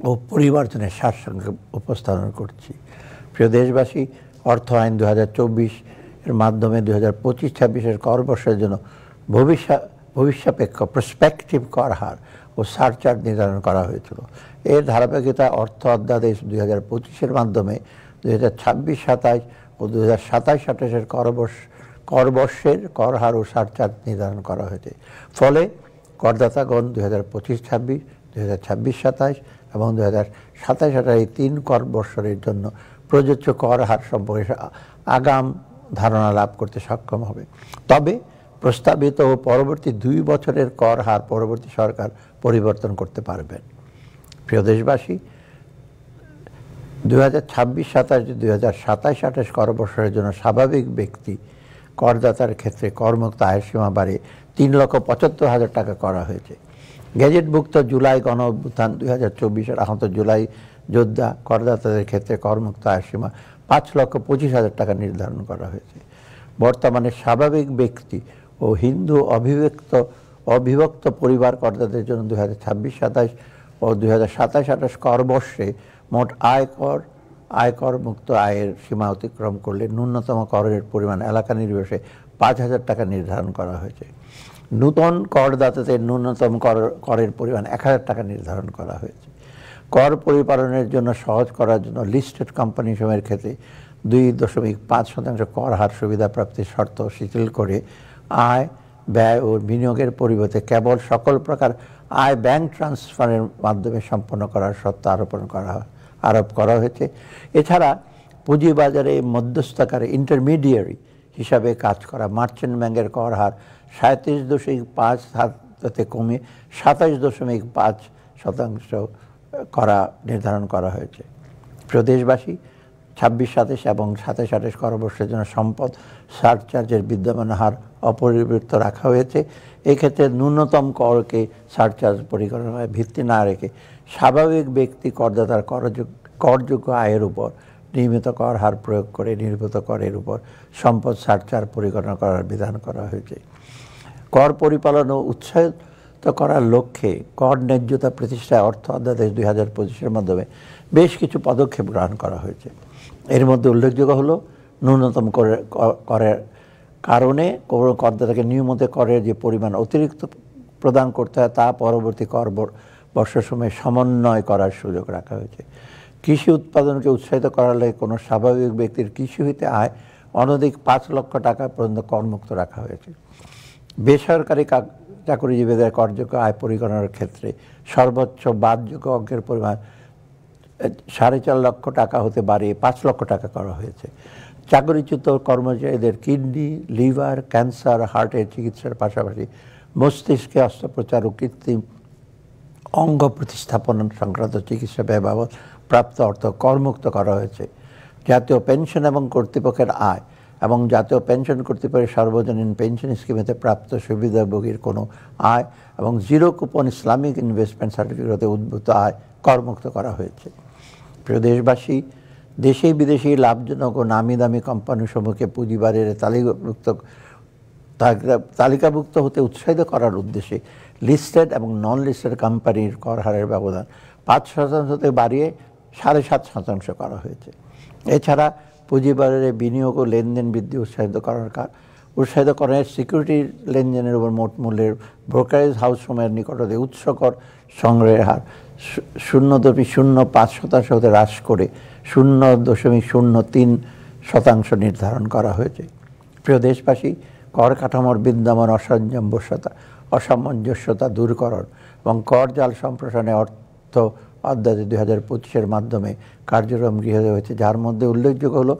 ও পরিবর্তনের সারসংক্ষেপ উপস্থাপন করছি। প্রিয় দেশবাসী, অর্থ আইন 2024 এর মাধ্যমে 2025-26 কর বর্ষের জন্য ভবিষ্যাপেক্ষ প্রসপেক্টিভ কর হার ও সারচার্জ নির্ধারণ করা হয়েছিল। এর ধারাবাহিকতায় অর্থ অধ্যাদেশ 2025 মাধ্যমে 2026-27 ও 2027-28 কর বর্ষের কর হার ও সারচার্জ নির্ধারণ করা হয়েছে। ফলে করদাতাগণ 2025-26, 2026-27 এবং 2027-28 এই 3 কর বর্ষের জন্য প্রযোজ্য কর হার সম্পর্কে আগাম ধারণা লাভ করতে সক্ষম হবে। তবে প্রস্তাবিত ও পরবর্তী 2 বছরের কর হার পরবর্তী সরকার পরিবর্তন করতে পারবেন। প্রিয় দেশবাসী, 2026-27, 2027-28 কর বছরের জন্য স্বাভাবিক ব্যক্তি করদাতার ক্ষেত্রে করমুক্ত আয়ের সীমা বাড়িয়ে 3,75,000 টাকা করা হয়েছে। গেজেটভুক্ত জুলাই গণ অভ্যুত্থান 2024 আহত জুলাই যোদ্ধা করদাতাদের ক্ষেত্রে করমুক্ত আয়ের সীমা 5,25,000 টাকা নির্ধারণ করা হয়েছে। বর্তমানে স্বাভাবিক ব্যক্তি ও হিন্দু অবিভক্ত পরিবার করদাতাদের জন্য 2026-27 ও 2027-28 কর বর্ষে মোট আয়কর মুক্ত আয়ের সীমা অতিক্রম করলে ন্যূনতম করের পরিমাণ এলাকা নির্বিশেষে 5,000 টাকা নির্ধারণ করা হয়েছে। নূতন করদাতাদের ন্যূনতম করের পরিমাণ 1,000 টাকা নির্ধারণ করা হয়েছে। কর পরিপালনের জন্য সহজ করার জন্য লিস্টেড কোম্পানি সমূহের ক্ষেত্রে 2.5% কর হার সুবিধা প্রাপ্তির শর্ত শিথিল করে আয়, ব্যয় ও বিনিয়োগের পরিবর্তে কেবল সকল প্রকার আয় ব্যাংক ট্রান্সফারের মাধ্যমে সম্পন্ন করার শর্ত আরোপ করা হয়েছে। এছাড়া পুঁজিবাজারে মধ্যস্থকারী ইন্টারমিডিয়ারি হিসাবে কাজ করা মার্চেন্ট ব্যাংকের কর হার 37.5% কমে 27.5% করা নির্ধারণ করা হয়েছে। প্রিয় দেশবাসী, 26-27 এবং 27-28 কর বর্ষের জন্য সম্পদ সারচার্জের বিদ্যমান হার অপরিবর্তিত রাখা হয়েছে। এক্ষেত্রে ন্যূনতম করকে সারচার্জ পরিকল্পনায় ভিত্তি না রেখে স্বাভাবিক ব্যক্তি করদাতার করযোগ্য আয়ের উপর নিয়মিত কর হার প্রয়োগ করে নির্গত করের উপর সম্পদ সারচার্জ পরিকল্পনা করার বিধান করা হয়েছে। কর পরিপালন ও উৎসাহিত করার লক্ষ্যে কর ন্যায্যতা প্রতিষ্ঠায় অর্থ অধ্যাদেশ 2025 মাধ্যমে বেশ কিছু পদক্ষেপ গ্রহণ করা হয়েছে। এর মধ্যে উল্লেখযোগ্য হলো ন্যূনতম করের কারণে করদাতাকে নিয়মিত করের যে পরিমাণ অতিরিক্ত প্রদান করতে হয় তা পরবর্তী কর বর্ষের সময় সমন্বয় করার সুযোগ রাখা হয়েছে। কৃষি উৎপাদনকে উৎসাহিত করার লাগে কোনো স্বাভাবিক ব্যক্তির কৃষি হইতে আয় অনধিক 5 লক্ষ টাকা পর্যন্ত করমুক্ত রাখা হয়েছে। বেসরকারি চাকরিজীবীদের করযোগ্য আয় পরিগণনার ক্ষেত্রে সর্বোচ্চ বাদযোগ্য অঙ্কের পরিমাণ 4.5 লক্ষ টাকা হতে বাড়িয়ে 5 লক্ষ টাকা করা হয়েছে। চাকরিচ্যুত কর্মচারীদের কিডনি, লিভার, ক্যান্সার, হার্টের চিকিৎসার পাশাপাশি মস্তিষ্কে অস্ত্রোপচার ও কৃত্রিম অঙ্গ প্রতিস্থাপন সংক্রান্ত চিকিৎসা ব্যয় বাবদ প্রাপ্ত অর্থ করমুক্ত করা হয়েছে। জাতীয় পেনশন এবং কর্তৃপক্ষের আয় এবং জাতীয় পেনশন কর্তৃপক্ষের সর্বজনীন পেনশন স্কিমেতে প্রাপ্ত সুবিধাভোগীর কোনো আয় এবং zero coupon Islamic investment certificate হতে উদ্ভূত আয় করমুক্ত করা হয়েছে। প্রিয় দেশবাসী, দেশি বিদেশি লাভজনক ও নামি দামি কোম্পানিসমূহকে পুঁজিবাজারে তালিকাভুক্ত হতে উৎসাহিত করার উদ্দেশ্যে লিস্টেড এবং নন লিস্টেড কোম্পানির কর হারের ব্যবধান 5% থেকে বাড়িয়ে 7.5% করা হয়েছে। এছাড়া পুঁজিবাজারে বিনিয়োগ ও লেনদেন বৃদ্ধি উৎসাহিতকরণের সিকিউরিটি লেনদেনের উপর মোট মূল্যের ব্রোকারেজ হাউসসমূহের নিকটতে উৎস কর সংগ্রহের হার 0.05% হতে হ্রাস করে 0.03% নির্ধারণ করা হয়েছে। প্রিয় দেশবাসী, কর কাঠামোর বিদ্যমান অসামঞ্জস্যতা দূরকরণ এবং কর জাল সম্প্রসারণে অর্থ অধ্যাদেশ 2025 মাধ্যমে কার্যক্রম গৃহীত হয়েছে, যার মধ্যে উল্লেখযোগ্য হলো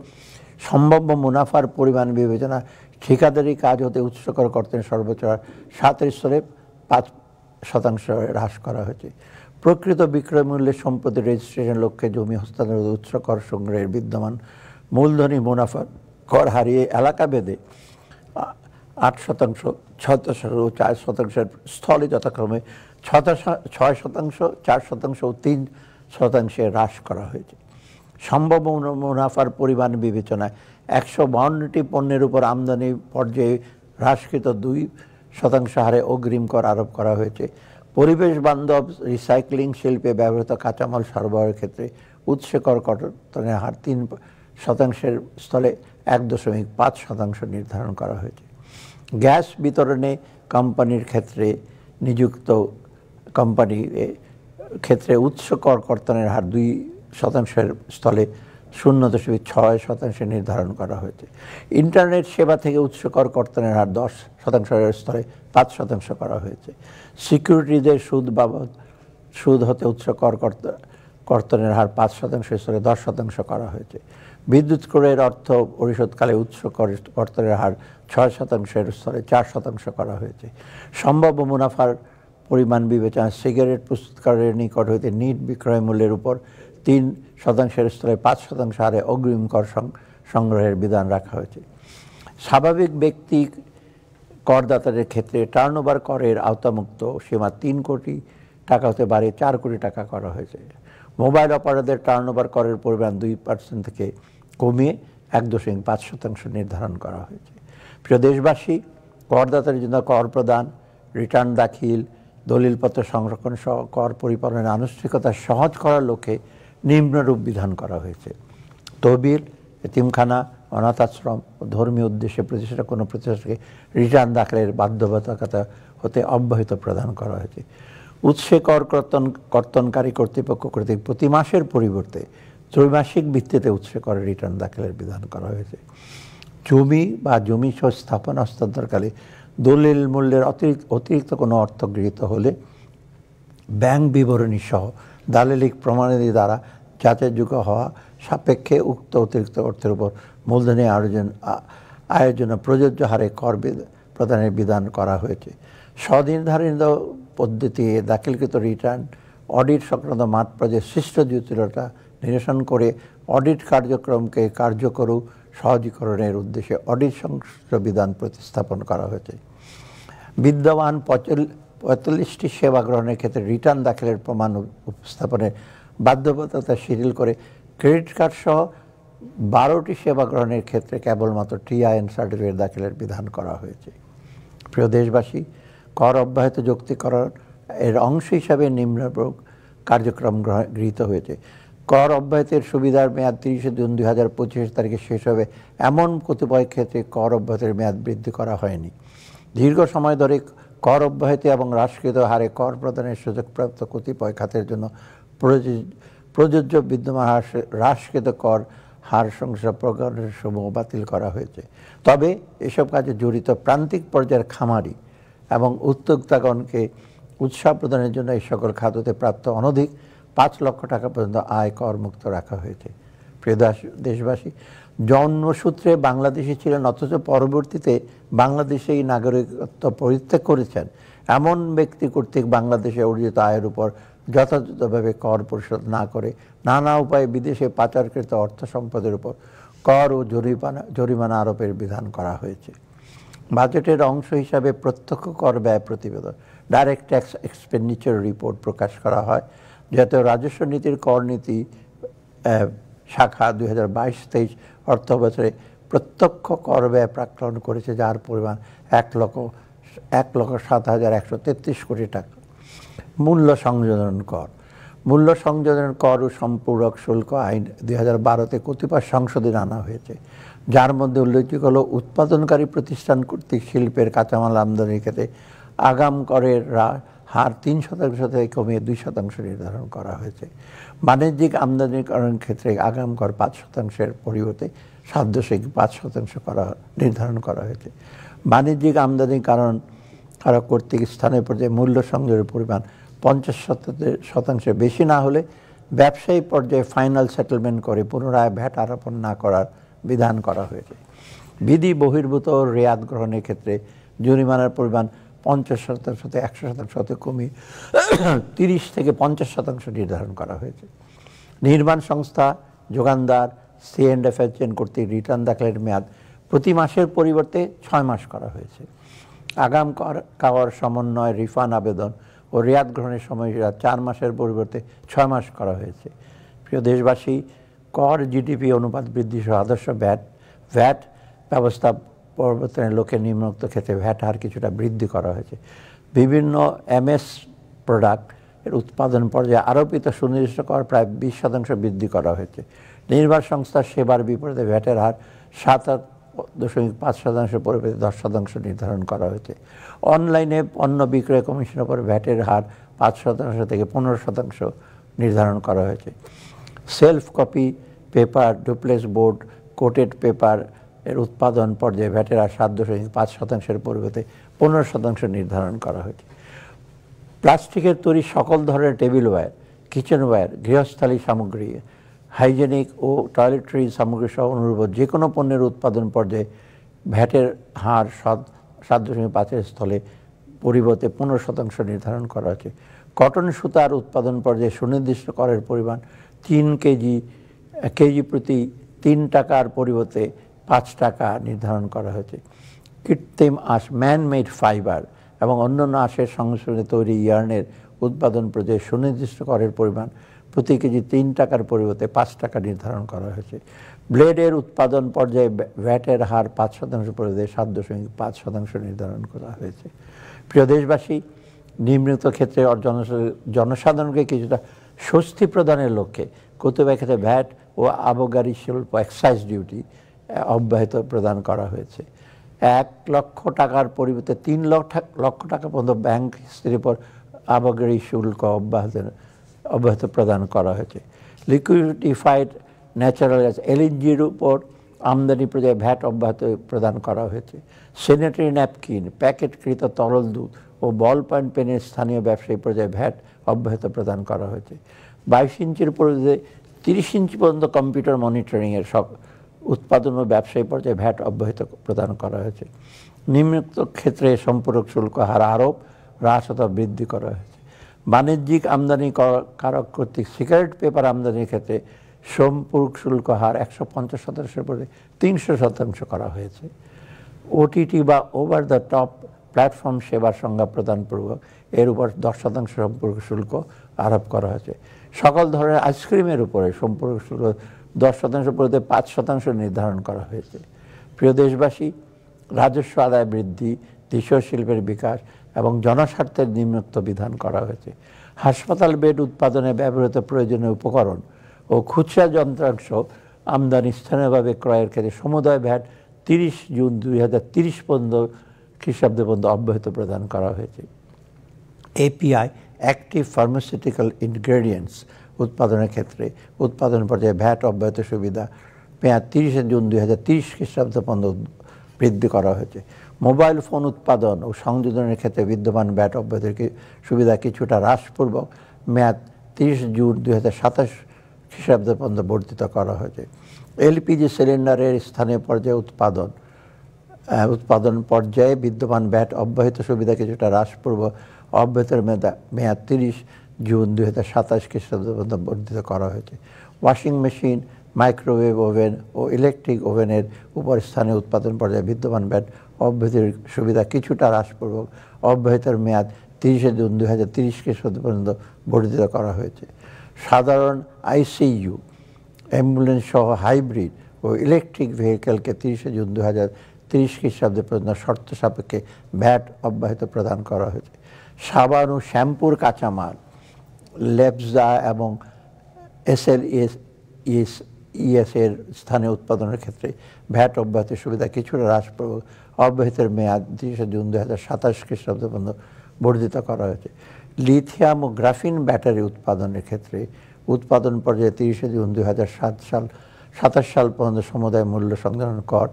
সম্ভাব্য মুনাফার পরিমাণ বিবেচনা ঠিকাদারি কাজ হতে উৎস কর কর্তনের সর্বোচ্চ 7 স্তরে 5% হ্রাস করা হয়েছে। প্রকৃত বিক্রয় মূল্যের সম্পত্তি রেজিস্ট্রেশন লক্ষ্যে জমি হস্তান্তর উৎস কর সংগ্রহের বিদ্যমান মূলধনী মুনাফার কর হারিয়ে এলাকা ভেদে 8%, 6% ও 4%-এর স্থলে যথাক্রমে 6%, 4% ও 3% হ্রাস করা হয়েছে। সম্ভাব্য মুনাফার পরিমাণ বিবেচনায় 152টি পণ্যের উপর আমদানি পর্যায়ে হ্রাসকৃত 2% হারে অগ্রিম কর আরোপ করা হয়েছে। পরিবেশ বান্ধব রিসাইক্লিং শিল্পে ব্যবহৃত কাঁচামাল সরবরাহের ক্ষেত্রে উৎসে কর কর্তনের হার 3%-এর স্থলে 1.5% নির্ধারণ করা হয়েছে। গ্যাস বিতরণে কোম্পানির ক্ষেত্রে নিযুক্ত কোম্পানির ক্ষেত্রে উৎস কর কর্তনের হার 2%-এর স্থলে 0.6% নির্ধারণ করা হয়েছে। ইন্টারনেট সেবা থেকে উৎস কর কর্তনের হার 10%-এর স্থলে 5% করা হয়েছে। সিকিউরিটিজের সুদ হতে উৎস কর কর্তনের হার 5%-এর স্থলে 10% করা হয়েছে। বিদ্যুৎ ক্রয়ের অর্থ পরিশোধকালে উৎস কর্তনের হার 6%-এর স্থলে 4% করা হয়েছে। সম্ভাব্য মুনাফার পরিমাণ বিবেচনায় সিগারেট প্রস্তুতকারকের নিকট হইতে নিট বিক্রয় মূল্যের উপর 3%-এর স্থলে 5% হারে অগ্রিম কর সংগ্রহের বিধান রাখা হয়েছে। স্বাভাবিক ব্যক্তি করদাতাদের ক্ষেত্রে টার্নওভার করের আওতামুক্ত সীমা 3 কোটি টাকা হতে বাড়িয়ে 4 কোটি টাকা করা হয়েছে। মোবাইল অপারেটরদের টার্নওভার করের পরিমাণ 2% থেকে কমিয়ে 1.5% নির্ধারণ করা হয়েছে। প্রিয় দেশবাসী, করদাতাদের জন্য কর প্রদান, রিটার্ন দাখিল, দলিলপত্র সংরক্ষণ সহ কর পরিপালনের আনুষ্ঠানিকতা সহজ করার লক্ষ্যে নিম্নরূপ বিধান করা হয়েছে। তহবিল, এতিমখানা, অনাথ আশ্রম ও ধর্মীয় উদ্দেশ্যে প্রতিষ্ঠা কোনো প্রতিষ্ঠানকে রিটার্ন দাখিলের বাধ্যবাধকতা হতে অব্যাহতি প্রদান করা হয়েছে। উৎসে কর কর্তনকারী কর্তৃপক্ষ কর্তৃক প্রতি মাসের পরিবর্তে ত্রৈমাসিক ভিত্তিতে উৎসে করের রিটার্ন দাখিলের বিধান করা হয়েছে। জমি বা জমি সহ স্থাপনা হস্তান্তরকালে দলিল মূল্যের অতিরিক্ত কোনো অর্থ গৃহীত হলে ব্যাংক বিবরণী সহ দালিলিক প্রমাণাদি দ্বারা যাচাইযোগ্য হওয়া সাপেক্ষে উক্ত অতিরিক্ত অর্থের উপর মূলধনী আয়োজনে প্রযোজ্য হারে কর প্রদানের বিধান করা হয়েছে। স্বনির্ধারিত পদ্ধতিতে দাখিলকৃত রিটার্ন অডিট সংক্রান্ত মাঠ পর্যায়ে সৃষ্ট জটিলতা নিরসন করে অডিট কার্যক্রমকে কার্যকর ও সহজীকরণের উদ্দেশ্যে অডিট সংশ্লিষ্ট বিধান প্রতিস্থাপন করা হয়েছে। বিদ্যমান 45টি সেবা গ্রহণের ক্ষেত্রে রিটার্ন দাখিলের প্রমাণ উপস্থাপনের বাধ্যবাধকতা শিথিল করে ক্রেডিট কার্ড সহ 12টি সেবা গ্রহণের ক্ষেত্রে কেবলমাত্র TIN সার্টিফিকেট দাখিলের বিধান করা হয়েছে। প্রিয় দেশবাসী, কর অব্যাহত যৌক্তিকরণ এর অংশ হিসাবে নিম্নরূপ কার্যক্রম গৃহীত হয়েছে। কর অব্যাহতির সুবিধার মেয়াদ 30 জুন 2025 তারিখে শেষ হবে এমন কতিপয় ক্ষেত্রে কর অব্যাহতির মেয়াদ বৃদ্ধি করা হয়নি। দীর্ঘ সময় ধরে কর অব্যাহতি এবং হ্রাসকৃত হারে কর প্রদানের সুযোগপ্রাপ্ত কতিপয় খাতের জন্য প্রযোজ্য বিদ্যমান হ্রাসকৃত কর হার সংশ্লিষ্ট প্রকরণের সমূহ বাতিল করা হয়েছে। তবে এসব কাজে জড়িত প্রান্তিক পর্যায়ের খামারি এবং উদ্যোক্তাগণকে উৎসাহ প্রদানের জন্য এই সকল খাততে প্রাপ্ত অনধিক 5 লক্ষ টাকা পর্যন্ত আয় কর মুক্ত রাখা হয়েছে। প্রিয় দেশবাসী, জন্মসূত্রে বাংলাদেশি ছিলেন অথচ পরবর্তীতে বাংলাদেশেই নাগরিকত্ব পরিত্যাগ করেছেন এমন ব্যক্তি কর্তৃক বাংলাদেশে অর্জিত আয়ের উপর যথাযথভাবে কর পরিশোধ না করে নানা উপায়ে বিদেশে পাচারকৃত অর্থ সম্পদের উপর কর ও জরিমানা আরোপের বিধান করা হয়েছে। বাজেটের অংশ হিসাবে প্রত্যক্ষ কর ব্যয় প্রতিবেদন ডাইরেক্ট ট্যাক্স এক্সপেন্ডিচার রিপোর্ট প্রকাশ করা হয়। জাতীয় রাজস্ব নীতির কর নীতি শাখা 2022-23 অর্থ বছরে প্রত্যক্ষ কর ব্যয় প্রাক্কলন করেছে, যার পরিমাণ 1,07,133 কোটি টাকা। মূল্য সংযোজন কর, মূল্য সংযোজন কর ও সম্পূরক শুল্ক আইন 2012-তে কতিপয় সংশোধন আনা হয়েছে, যার মধ্যে উল্লেখযোগ্য হল উৎপাদনকারী প্রতিষ্ঠান কর্তৃক শিল্পের কাঁচামাল আমদানির ক্ষেত্রে আগাম করের হার 3% থেকে কমিয়ে 2% নির্ধারণ করা হয়েছে। বাণিজ্যিক আমদানিকরণের ক্ষেত্রে আগাম কর 5%-এর পরিবর্তে 7.5% নির্ধারণ করা হয়েছে। বাণিজ্যিক আমদানিকরণ কর্তৃক স্থানীয় পর্যায়ে মূল্য সংযোগের পরিমাণ 50% বেশি না হলে ব্যবসায়ী পর্যায়ে ফাইনাল সেটেলমেন্ট করে পুনরায় ভ্যাট আরোপণ না করার বিধান করা হয়েছে। বিধি বহির্ভূত রেয়াত গ্রহণের ক্ষেত্রে জরিমানার পরিমাণ 50% থেকে 100% কমিয়ে 30 থেকে 50% নির্ধারণ করা হয়েছে। নির্মাণ সংস্থা, যোগানদার, C&F এজেন্ট কর্তৃক রিটার্ন দাখিলের মেয়াদ প্রতি মাসের পরিবর্তে 6 মাস করা হয়েছে। আগাম কর সমন্বয়, রিফান্ড আবেদন ও রেয়াত গ্রহণের সময়সীমা 4 মাসের পরিবর্তে 6 মাস করা হয়েছে। প্রিয় দেশবাসী, কর জিডিপি অনুপাত বৃদ্ধি সহ আদর্শ ভ্যাট ব্যবস্থা পরিবর্তনের লক্ষ্যে নিম্নোক্ত ক্ষেত্রে ভ্যাট হার কিছুটা বৃদ্ধি করা হয়েছে। বিভিন্ন এমএস প্রোডাক্ট এর উৎপাদন পর্যায়ে আরোপিত সুনির্দিষ্ট কর প্রায় 20% বৃদ্ধি করা হয়েছে। নির্বাহী সংস্থার সেবার বিপরীতে ভ্যাটের হার 7.5% পরিবর্তে 10% নির্ধারণ করা হয়েছে। অনলাইনে পণ্য বিক্রয় কমিশনের উপর ভ্যাটের হার 5% থেকে 15% নির্ধারণ করা হয়েছে। Self copy paper, duplex board, coated paper এর উৎপাদন পর্যায়ে ভ্যাটের হার 7.5% পরিবর্তে 15% নির্ধারণ করা হয়েছে। প্লাস্টিকের তৈরি সকল ধরনের টেবিল ওয়্যার, কিচেনওয়্যার, গৃহস্থালী সামগ্রী, হাইজেনিক ও টয়লেটরি সামগ্রী সহ অনুরূপ যে কোনো পণ্যের উৎপাদন পর্যায়ে ভ্যাটের হার 7.5% স্থলে পরিবর্তে 15% নির্ধারণ করা হয়েছে। কটন সুতার উৎপাদন পর্যায়ে সুনির্দিষ্ট করের পরিমাণ 3 কেজি প্রতি 3 টাকার পরিবর্তে 5 টাকা নির্ধারণ করা হয়েছে। কৃত্রিম আঁশ, ম্যান-মেড ফাইবার এবং অন্যান্য আঁশের সংমিশ্রণে তৈরি ইয়ার্নের উৎপাদন পর্যায়ে সুনির্দিষ্ট করের পরিমাণ প্রতি কেজি 3 টাকার পরিবর্তে 5 টাকা নির্ধারণ করা হয়েছে। ব্লেডের উৎপাদন পর্যায়ে ভ্যাটের হার 5% পরিবর্তে 7.5% নির্ধারণ করা হয়েছে। প্রিয় দেশবাসী, নিম্নলিখিত ক্ষেত্রে জনসাধারণকে কিছুটা স্বস্তি প্রদানের লক্ষ্যে কতিপয় ক্ষেত্রে ভ্যাট ও আবগারি শুল্ক, এক্সাইজ ডিউটি অব্যাহত প্রদান করা হয়েছে। 1 লক্ষ টাকার পরিবর্তে 3 লক্ষ টাকা পর্যন্ত ব্যাংক হিস্ট্রির উপর আবগারি শুল্ক অব্যাহত প্রদান করা হয়েছে। লিকুইডিফাইড ন্যাচারাল গ্যাস, এলএনজির উপর আমদানি পর্যায়ে ভ্যাট অব্যাহত প্রদান করা হয়েছে। স্যানিটারি ন্যাপকিন, প্যাকেটকৃত তরল দুধ ও বল পয়েন্ট পেনের স্থানীয় ব্যবসায়ী পর্যায়ে ভ্যাট অব্যাহত প্রদান করা হয়েছে। 22 ইঞ্চির পরিবর্তে 30 ইঞ্চি পর্যন্ত কম্পিউটার মনিটরিংয়ের সব উৎপাদন ও ব্যবসায়ী পর্যায়ে ভ্যাট অব্যাহত প্রদান করা হয়েছে। নিম্নোক্ত ক্ষেত্রে সম্পূরক শুল্ক হার আরোপ, হ্রাস অথবা বৃদ্ধি করা হয়েছে। বাণিজ্যিক আমদানি কারক কর্তৃক সিগারেট পেপার আমদানির ক্ষেত্রে সম্পূরক শুল্ক হার 150% পরে 300% করা হয়েছে। ওটিটি বা ওভার দ্য টপ প্ল্যাটফর্ম সেবার সংজ্ঞা প্রদানপূর্বক এর উপর 10% সম্পূরক শুল্ক আরোপ করা হয়েছে। সকল ধরনের আইসক্রিমের উপরে সম্পূরক শুল্ক 10% পরিবর্তে 5% নির্ধারণ করা হয়েছে। প্রিয় দেশবাসী, রাজস্ব আদায় বৃদ্ধি, দেশীয় শিল্পের বিকাশ এবং জনস্বার্থের নিম্নোক্ত বিধান করা হয়েছে। হাসপাতাল বেড উৎপাদনে ব্যবহৃত প্রয়োজনীয় উপকরণ ও খুচরা যন্ত্রাংশ আমদানি স্থানীয়ভাবে ক্রয়ের ক্ষেত্রে সমুদায় ভ্যাট 30 জুন 2030 পর্যন্ত খ্রিস্টাব্দ পর্যন্ত অব্যাহত প্রদান করা হয়েছে। এপিআই, অ্যাক্টিভ ফার্মাসিউটিক্যাল ইনগ্রেডিয়েন্টস উৎপাদনের ক্ষেত্রে উৎপাদন পর্যায়ে ভ্যাট অব্যাহত সুবিধা মেয়াদ 30 জুন 2030 খ্রিস্টাব্দ পর্যন্ত বৃদ্ধি করা হয়েছে। মোবাইল ফোন উৎপাদন ও সংযোজনের ক্ষেত্রে বিদ্যমান ভ্যাট অব্যাহত সুবিধা কিছুটা হ্রাসপূর্বক মেয়াদ 30 জুন 2027 খ্রিস্টাব্দ পর্যন্ত বর্ধিত করা হয়েছে। এলপিজি সিলিন্ডারের স্থানীয় পর্যায়ে উৎপাদন পর্যায়ে বিদ্যমান ভ্যাট অব্যাহত সুবিধা কিছুটা হ্রাসপূর্বক অব্যাহত মেয়াদ 30 জুন 2027 খ্রিস্টাব্দ পর্যন্ত বর্ধিত করা হয়েছে। ওয়াশিং মেশিন, মাইক্রোওয়েভ ওভেন ও ইলেকট্রিক ওভেনের উপর স্থানীয় উৎপাদন পর্যায়ে বিদ্যমান ভ্যাট অব্যাহতির সুবিধা কিছুটা হ্রাসপূর্বক অব্যাহতের মেয়াদ 30 জুন 2030 খ্রিস্টাব্দ পর্যন্ত বর্ধিত করা হয়েছে। সাধারণ আইসিইউ, অ্যাম্বুলেন্স সহ হাইব্রিড ও ইলেকট্রিক ভেহিকেলকে 30 জুন 2030 খ্রিস্টাব্দ পর্যন্ত শর্ত সাপেক্ষে ভ্যাট অব্যাহত প্রদান করা হয়েছে। সাবান ও শ্যাম্পুর কাঁচামাল, লেপজা এবং এসএলইএস এর স্থানীয় উৎপাদনের ক্ষেত্রে ভ্যাট অব্যাহতির সুবিধা কিছুটা হ্রাসপূর্বক অব্যাহতের মেয়াদ 30 জুন 2027 খ্রিস্টাব্দ পর্যন্ত বর্ধিত করা হয়েছে। লিথিয়াম ও গ্রাফিন ব্যাটারি উৎপাদনের ক্ষেত্রে উৎপাদন পর্যায়ে 30 জুন 2027 সাল পর্যন্ত সমুদায় মূল্য সংযোজন কর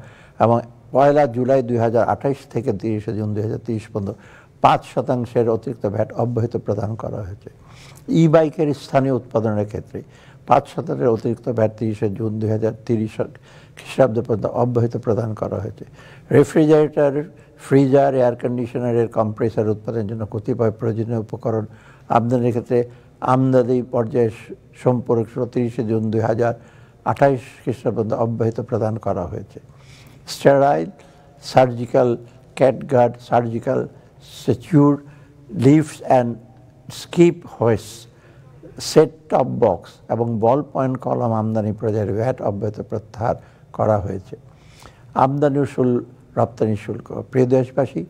এবং 1 জুলাই 2028 থেকে 30 জুন 2030 পর্যন্ত 5% অতিরিক্ত ভ্যাট অব্যাহত প্রদান করা হয়েছে। ই বাইকের স্থানীয় উৎপাদনের ক্ষেত্রে 5% অতিরিক্ত ভ্যাট 30 জুন 2030 খ্রিস্টাব্দ পর্যন্ত অব্যাহত প্রদান করা হয়েছে। রেফ্রিজারেটর, ফ্রিজার, এয়ার কন্ডিশনারের কম্প্রেসার উৎপাদনের জন্য কতিপয় প্রয়োজনীয় উপকরণ আমদানির ক্ষেত্রে আমদানি পর্যায়ে সম্পূরক 30 জুন 2028 খ্রিস্টাব্দ পর্যন্ত অব্যাহত প্রদান করা হয়েছে। Sterile, surgical catgut, surgical suture, lifts and skip হোয়েস, সেট টপ বক্স এবং বল পয়েন্ট কলম আমদানি পর্যায়ের ভ্যাট অব্যাহত প্রত্যাহার করা হয়েছে। আমদানি রপ্তানি শুল্ক। প্রিয় দেশবাসী,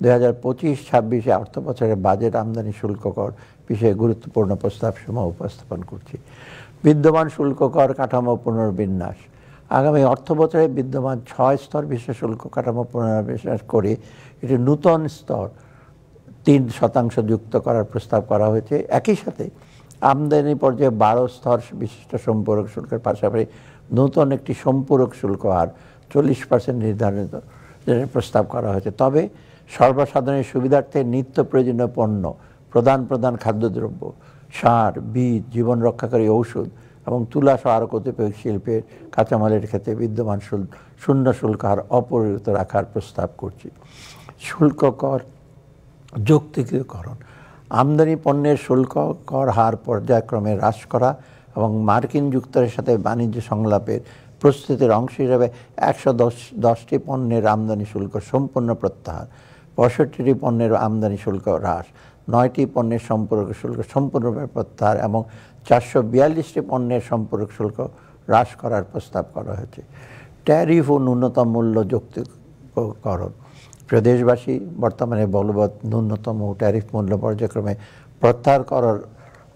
2025-26 অর্থ বছরের বাজেট আমদানি শুল্ক কর বিষয়ে গুরুত্বপূর্ণ প্রস্তাবসমূহ উপস্থাপন করছি। বিদ্যমান শুল্ক কর কাঠামো পুনর্বিন্যাস। আগামী অর্থ বছরে বিদ্যমান 6 স্তর বিশিষ্ট শুল্ক কাঠামো পুনর্বিন্যাস করে এটি নূতন স্তর 3% যুক্ত করার প্রস্তাব করা হয়েছে। একই সাথে আমদানি পর্যায়ে 12 স্তর বিশিষ্ট সম্পূরক শুল্কের পাশাপাশি নতুন একটি সম্পূরক শুল্ক হার 40% নির্ধারিত প্রস্তাব করা হয়েছে। তবে সর্বসাধারণের সুবিধার্থে নিত্য প্রয়োজনীয় পণ্য, প্রধান খাদ্যদ্রব্য, সার, বীজ, জীবন রক্ষাকারী ঔষধ এবং তুলা সহ আরও কতিপয় শিল্পের কাঁচামালের ক্ষেত্রে বিদ্যমান শূন্য শুল্ক হার অপরিবর্তিত রাখার প্রস্তাব করছি। শুল্ক কর যৌক্তিকীকরণ। আমদানি পণ্যের শুল্ক কর হার পর্যায়ক্রমে হ্রাস করা এবং মার্কিন যুক্তরাষ্ট্রের সাথে বাণিজ্য সংলাপের প্রস্তুতির অংশ হিসাবে 110টি পণ্যের আমদানি শুল্ক সম্পূর্ণ প্রত্যাহার, 65টি পণ্যের আমদানি শুল্ক হ্রাস, 9টি পণ্যের সম্পূরক শুল্ক সম্পূর্ণভাবে প্রত্যাহার এবং 442টি পণ্যের সম্পূরক শুল্ক হ্রাস করার প্রস্তাব করা হয়েছে। ট্যারিফ ও ন্যূনতম মূল্য যৌক্তিকরণ। প্রিয় দেশবাসী, বর্তমানে বলবৎ ন্যূনতম ট্যারিফ মূল্য পর্যায়ক্রমে প্রত্যাহার করার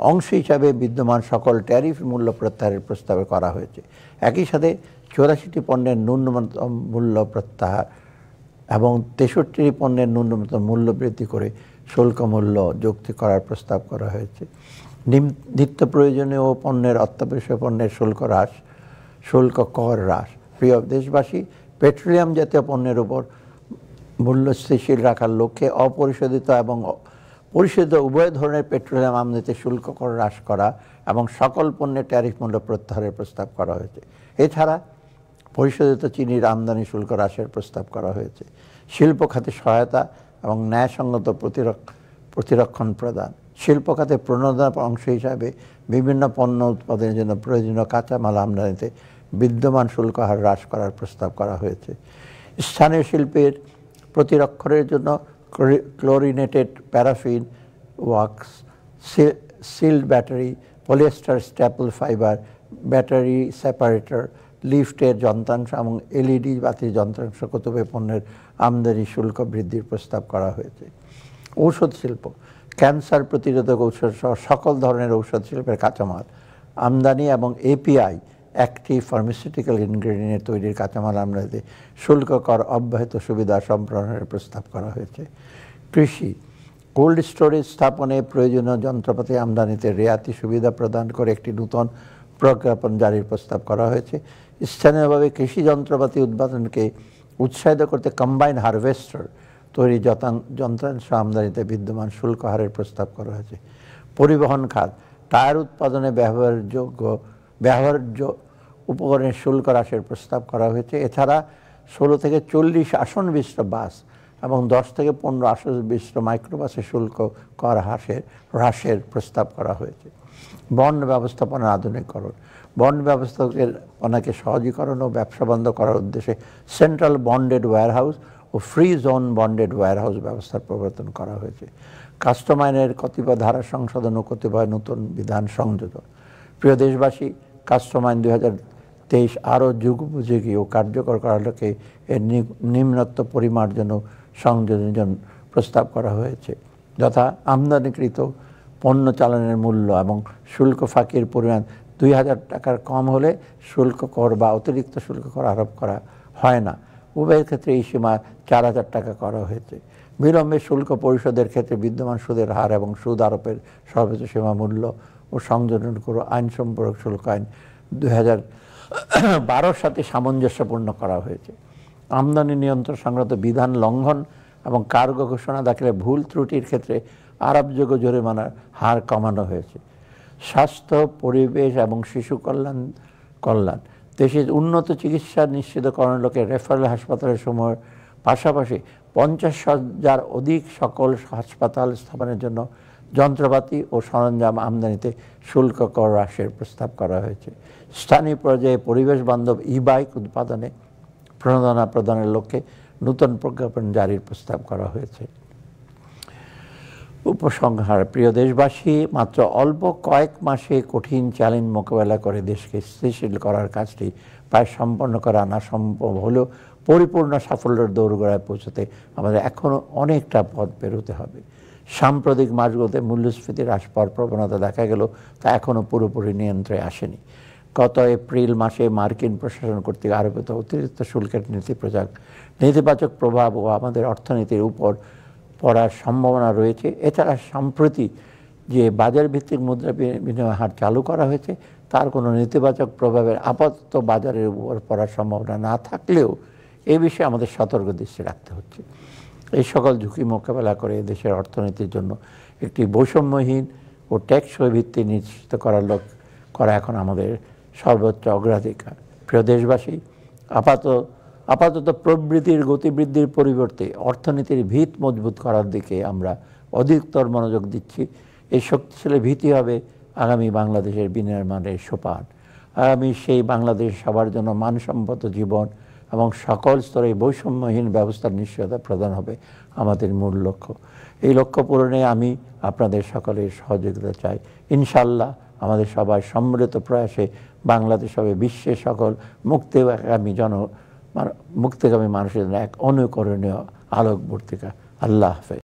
অংশ হিসাবে বিদ্যমান সকল ট্যারিফ মূল্য প্রত্যাহারের প্রস্তাব করা হয়েছে। একই সাথে 84টি পণ্যের ন্যূনতম মূল্য প্রত্যাহার এবং 63টি পণ্যের ন্যূনতম মূল্য বৃদ্ধি করে শুল্ক মূল্য যুক্তি করার প্রস্তাব করা হয়েছে। নিত্য প্রয়োজনীয় পণ্যের অত্যাবশ্যক পণ্যের শুল্ক হ্রাস, শুল্ক কর হ্রাস। প্রিয় দেশবাসী, পেট্রোলিয়াম জাতীয় পণ্যের উপর মূল্য স্থিতিশীল রাখার লক্ষ্যে অপরিশোধিত এবং পরিশোধিত উভয় ধরনের পেট্রোলিয়াম আমদানিতে শুল্ক কর হ্রাস করা এবং সকল পণ্যের ট্যারিফ মূল্য প্রত্যাহারের প্রস্তাব করা হয়েছে। এছাড়া পরিশোধিত চিনির আমদানি শুল্ক হ্রাসের প্রস্তাব করা হয়েছে। শিল্প খাতে সহায়তা এবং ন্যায়সঙ্গত প্রতিরক্ষণ প্রদান। শিল্প খাতে প্রণোদনার অংশ হিসাবে বিভিন্ন পণ্য উৎপাদনের জন্য প্রয়োজনীয় কাঁচামাল আমদানিতে বিদ্যমান শুল্ক হার হ্রাস করার প্রস্তাব করা হয়েছে। স্থানীয় শিল্পের প্রতিরক্ষণের জন্য chlorinated paraffin wax, sealed battery, polyester staple fibre, battery separator, লিফটের যন্ত্রাংশ এবং এলইডি বাতির যন্ত্রাংশ কতিপয় পণ্যের আমদানি শুল্ক বৃদ্ধির প্রস্তাব করা হয়েছে। ঔষধ শিল্প। ক্যান্সার প্রতিরোধক ঔষধ সহ সকল ধরনের ঔষধ শিল্পের কাঁচামাল আমদানি এবং এপিআই, অ্যাক্টিভ ফার্মাসিউটিক্যাল ইনগ্রেডিয়েন্ট তৈরির কাঁচামাল আমদানিতে শুল্ক কর অব্যাহত সুবিধা সম্প্রসারণের প্রস্তাব করা হয়েছে। কৃষি। কোল্ড স্টোরেজ স্থাপনে প্রয়োজনীয় যন্ত্রপাতি আমদানিতে রেয়াতি সুবিধা প্রদান করে একটি নূতন প্রজ্ঞাপন জারির প্রস্তাব করা হয়েছে। স্থানীয়ভাবে কৃষি যন্ত্রপাতি উৎপাদনকে উৎসাহিত করতে কম্বাইন হারভেস্টার তৈরি যন্ত্রাংশ আমদানিতে বিদ্যমান শুল্ক হারের প্রস্তাব করা হয়েছে। পরিবহন খাত। টায়ার উৎপাদনে ব্যবহার্য উপকরণের শুল্ক হ্রাসের প্রস্তাব করা হয়েছে। এছাড়া 16 থেকে 40 আসন বিশিষ্ট বাস এবং 10 থেকে 15 আসন বিশিষ্ট মাইক্রোবাসের শুল্ক কর হ্রাসের প্রস্তাব করা হয়েছে। বন্ড ব্যবস্থাপনার আধুনিকীকরণ। বন্ড ব্যবস্থাপনাকে সহজীকরণ ও ব্যবসা বন্ধ করার উদ্দেশ্যে সেন্ট্রাল বন্ডেড ওয়্যারহাউস ও ফ্রি জোন বন্ডেড ওয়্যারহাউস ব্যবস্থার প্রবর্তন করা হয়েছে। কাস্টম আইনের কতিপয় ধারা সংশোধন ও কতিপয় নতুন বিধান সংযোজন। প্রিয় দেশবাসী, কাস্টম আইন 2023 আরও যুগোপযোগী ও কার্যকর করার লক্ষ্যে এর নিম্নোক্ত পরিমার্জন ও সংযোজন প্রস্তাব করা হয়েছে, যথা আমদানিকৃত পণ্য চালানের মূল্য এবং শুল্ক ফাঁকির পরিমাণ 2000 টাকার কম হলে শুল্ক কর বা অতিরিক্ত শুল্ক কর আরোপ করা হয় না। উভয়ের ক্ষেত্রে এই সীমা 4000 টাকা করা হয়েছে। বিলম্বে শুল্ক পরিশোধের ক্ষেত্রে বিদ্যমান সুদের হার এবং সুদ আরোপের সর্বোচ্চ সীমা মূল্য ও সংযোজন করে আইন সম্পর্ক শুল্ক আইন 2012 সাথে সামঞ্জস্যপূর্ণ করা হয়েছে। আমদানি নিয়ন্ত্রণ সংক্রান্ত বিধান লঙ্ঘন এবং কার্গো ঘোষণা দাখিলে ভুল ত্রুটির ক্ষেত্রে আরোপযোগ্য জরিমানার হার কমানো হয়েছে। স্বাস্থ্য, পরিবেশ এবং শিশু কল্যাণ। দেশের উন্নত চিকিৎসা নিশ্চিতকরণের লক্ষ্যে রেফারেল হাসপাতালের সময়ের পাশাপাশি 50,000 অধিক সকল হাসপাতাল স্থাপনের জন্য যন্ত্রপাতি ও সরঞ্জাম আমদানিতে শুল্ক কর হ্রাসের প্রস্তাব করা হয়েছে। স্থানীয় পর্যায়ে পরিবেশ বান্ধব ই-বাইক উৎপাদনে প্রণোদনা প্রদানের লক্ষ্যে নূতন প্রজ্ঞাপন জারির প্রস্তাব করা হয়েছে। উপসংহার, প্রিয় দেশবাসী, মাত্র অল্প কয়েক মাসে কঠিন চ্যালেঞ্জ মোকাবেলা করে দেশকে স্থিতিশীল করার কাজটি প্রায় সম্পন্ন করা না সম্ভব হলেও পরিপূর্ণ সাফল্যের দোরগোড়ায় পৌঁছতে আমাদের এখনও অনেকটা পথ পেরোতে হবে। সাম্প্রতিক মাসগুলোতে মূল্যস্ফীতি হ্রাস পাওয়ার প্রবণতা দেখা গেল তা এখনও পুরোপুরি নিয়ন্ত্রণে আসেনি। গত এপ্রিল মাসে মার্কিন প্রশাসন কর্তৃক আরোপিত অতিরিক্ত শুল্কের নেতিবাচক প্রভাব ও আমাদের অর্থনীতির উপর পড়ার সম্ভাবনা রয়েছে। এছাড়া সম্প্রতি যে বাজার ভিত্তিক মুদ্রা বিনিময় হার চালু করা হয়েছে তার কোনো নেতিবাচক প্রভাবের আপাতত বাজারের উপর পড়ার সম্ভাবনা না থাকলেও এ বিষয়ে আমাদের সতর্ক দৃষ্টি রাখতে হচ্ছে। এই সকল ঝুঁকি মোকাবেলা করে দেশের অর্থনীতির জন্য একটি বৈষম্যহীন ও টেকসই ভিত্তি নিশ্চিত করা এখন আমাদের সর্বোচ্চ অগ্রাধিকার। প্রিয় দেশবাসী, আপাতত প্রবৃদ্ধির গতিবৃদ্ধির পরিবর্তে অর্থনীতির ভিত মজবুত করার দিকে আমরা অধিকতর মনোযোগ দিচ্ছি। এই শক্তিশালী ভিত্তি হবে আগামী বাংলাদেশের বিনির্মাণের সোপান। আগামী সেই বাংলাদেশ সবার জন্য মানসম্মত জীবন এবং সকল স্তরে বৈষম্যহীন ব্যবস্থার নিশ্চয়তা প্রদান হবে আমাদের মূল লক্ষ্য। এই লক্ষ্য পূরণে আমি আপনাদের সকলের সহযোগিতা চাই। ইনশাআল্লাহ আমাদের সবার সম্মিলিত প্রয়াসে বাংলাদেশ হবে বিশ্বের সকল মুক্তিকামী মানুষের জন্য এক অনুকরণীয় আলোকবর্তিকা। আল্লাহ হাফেজ।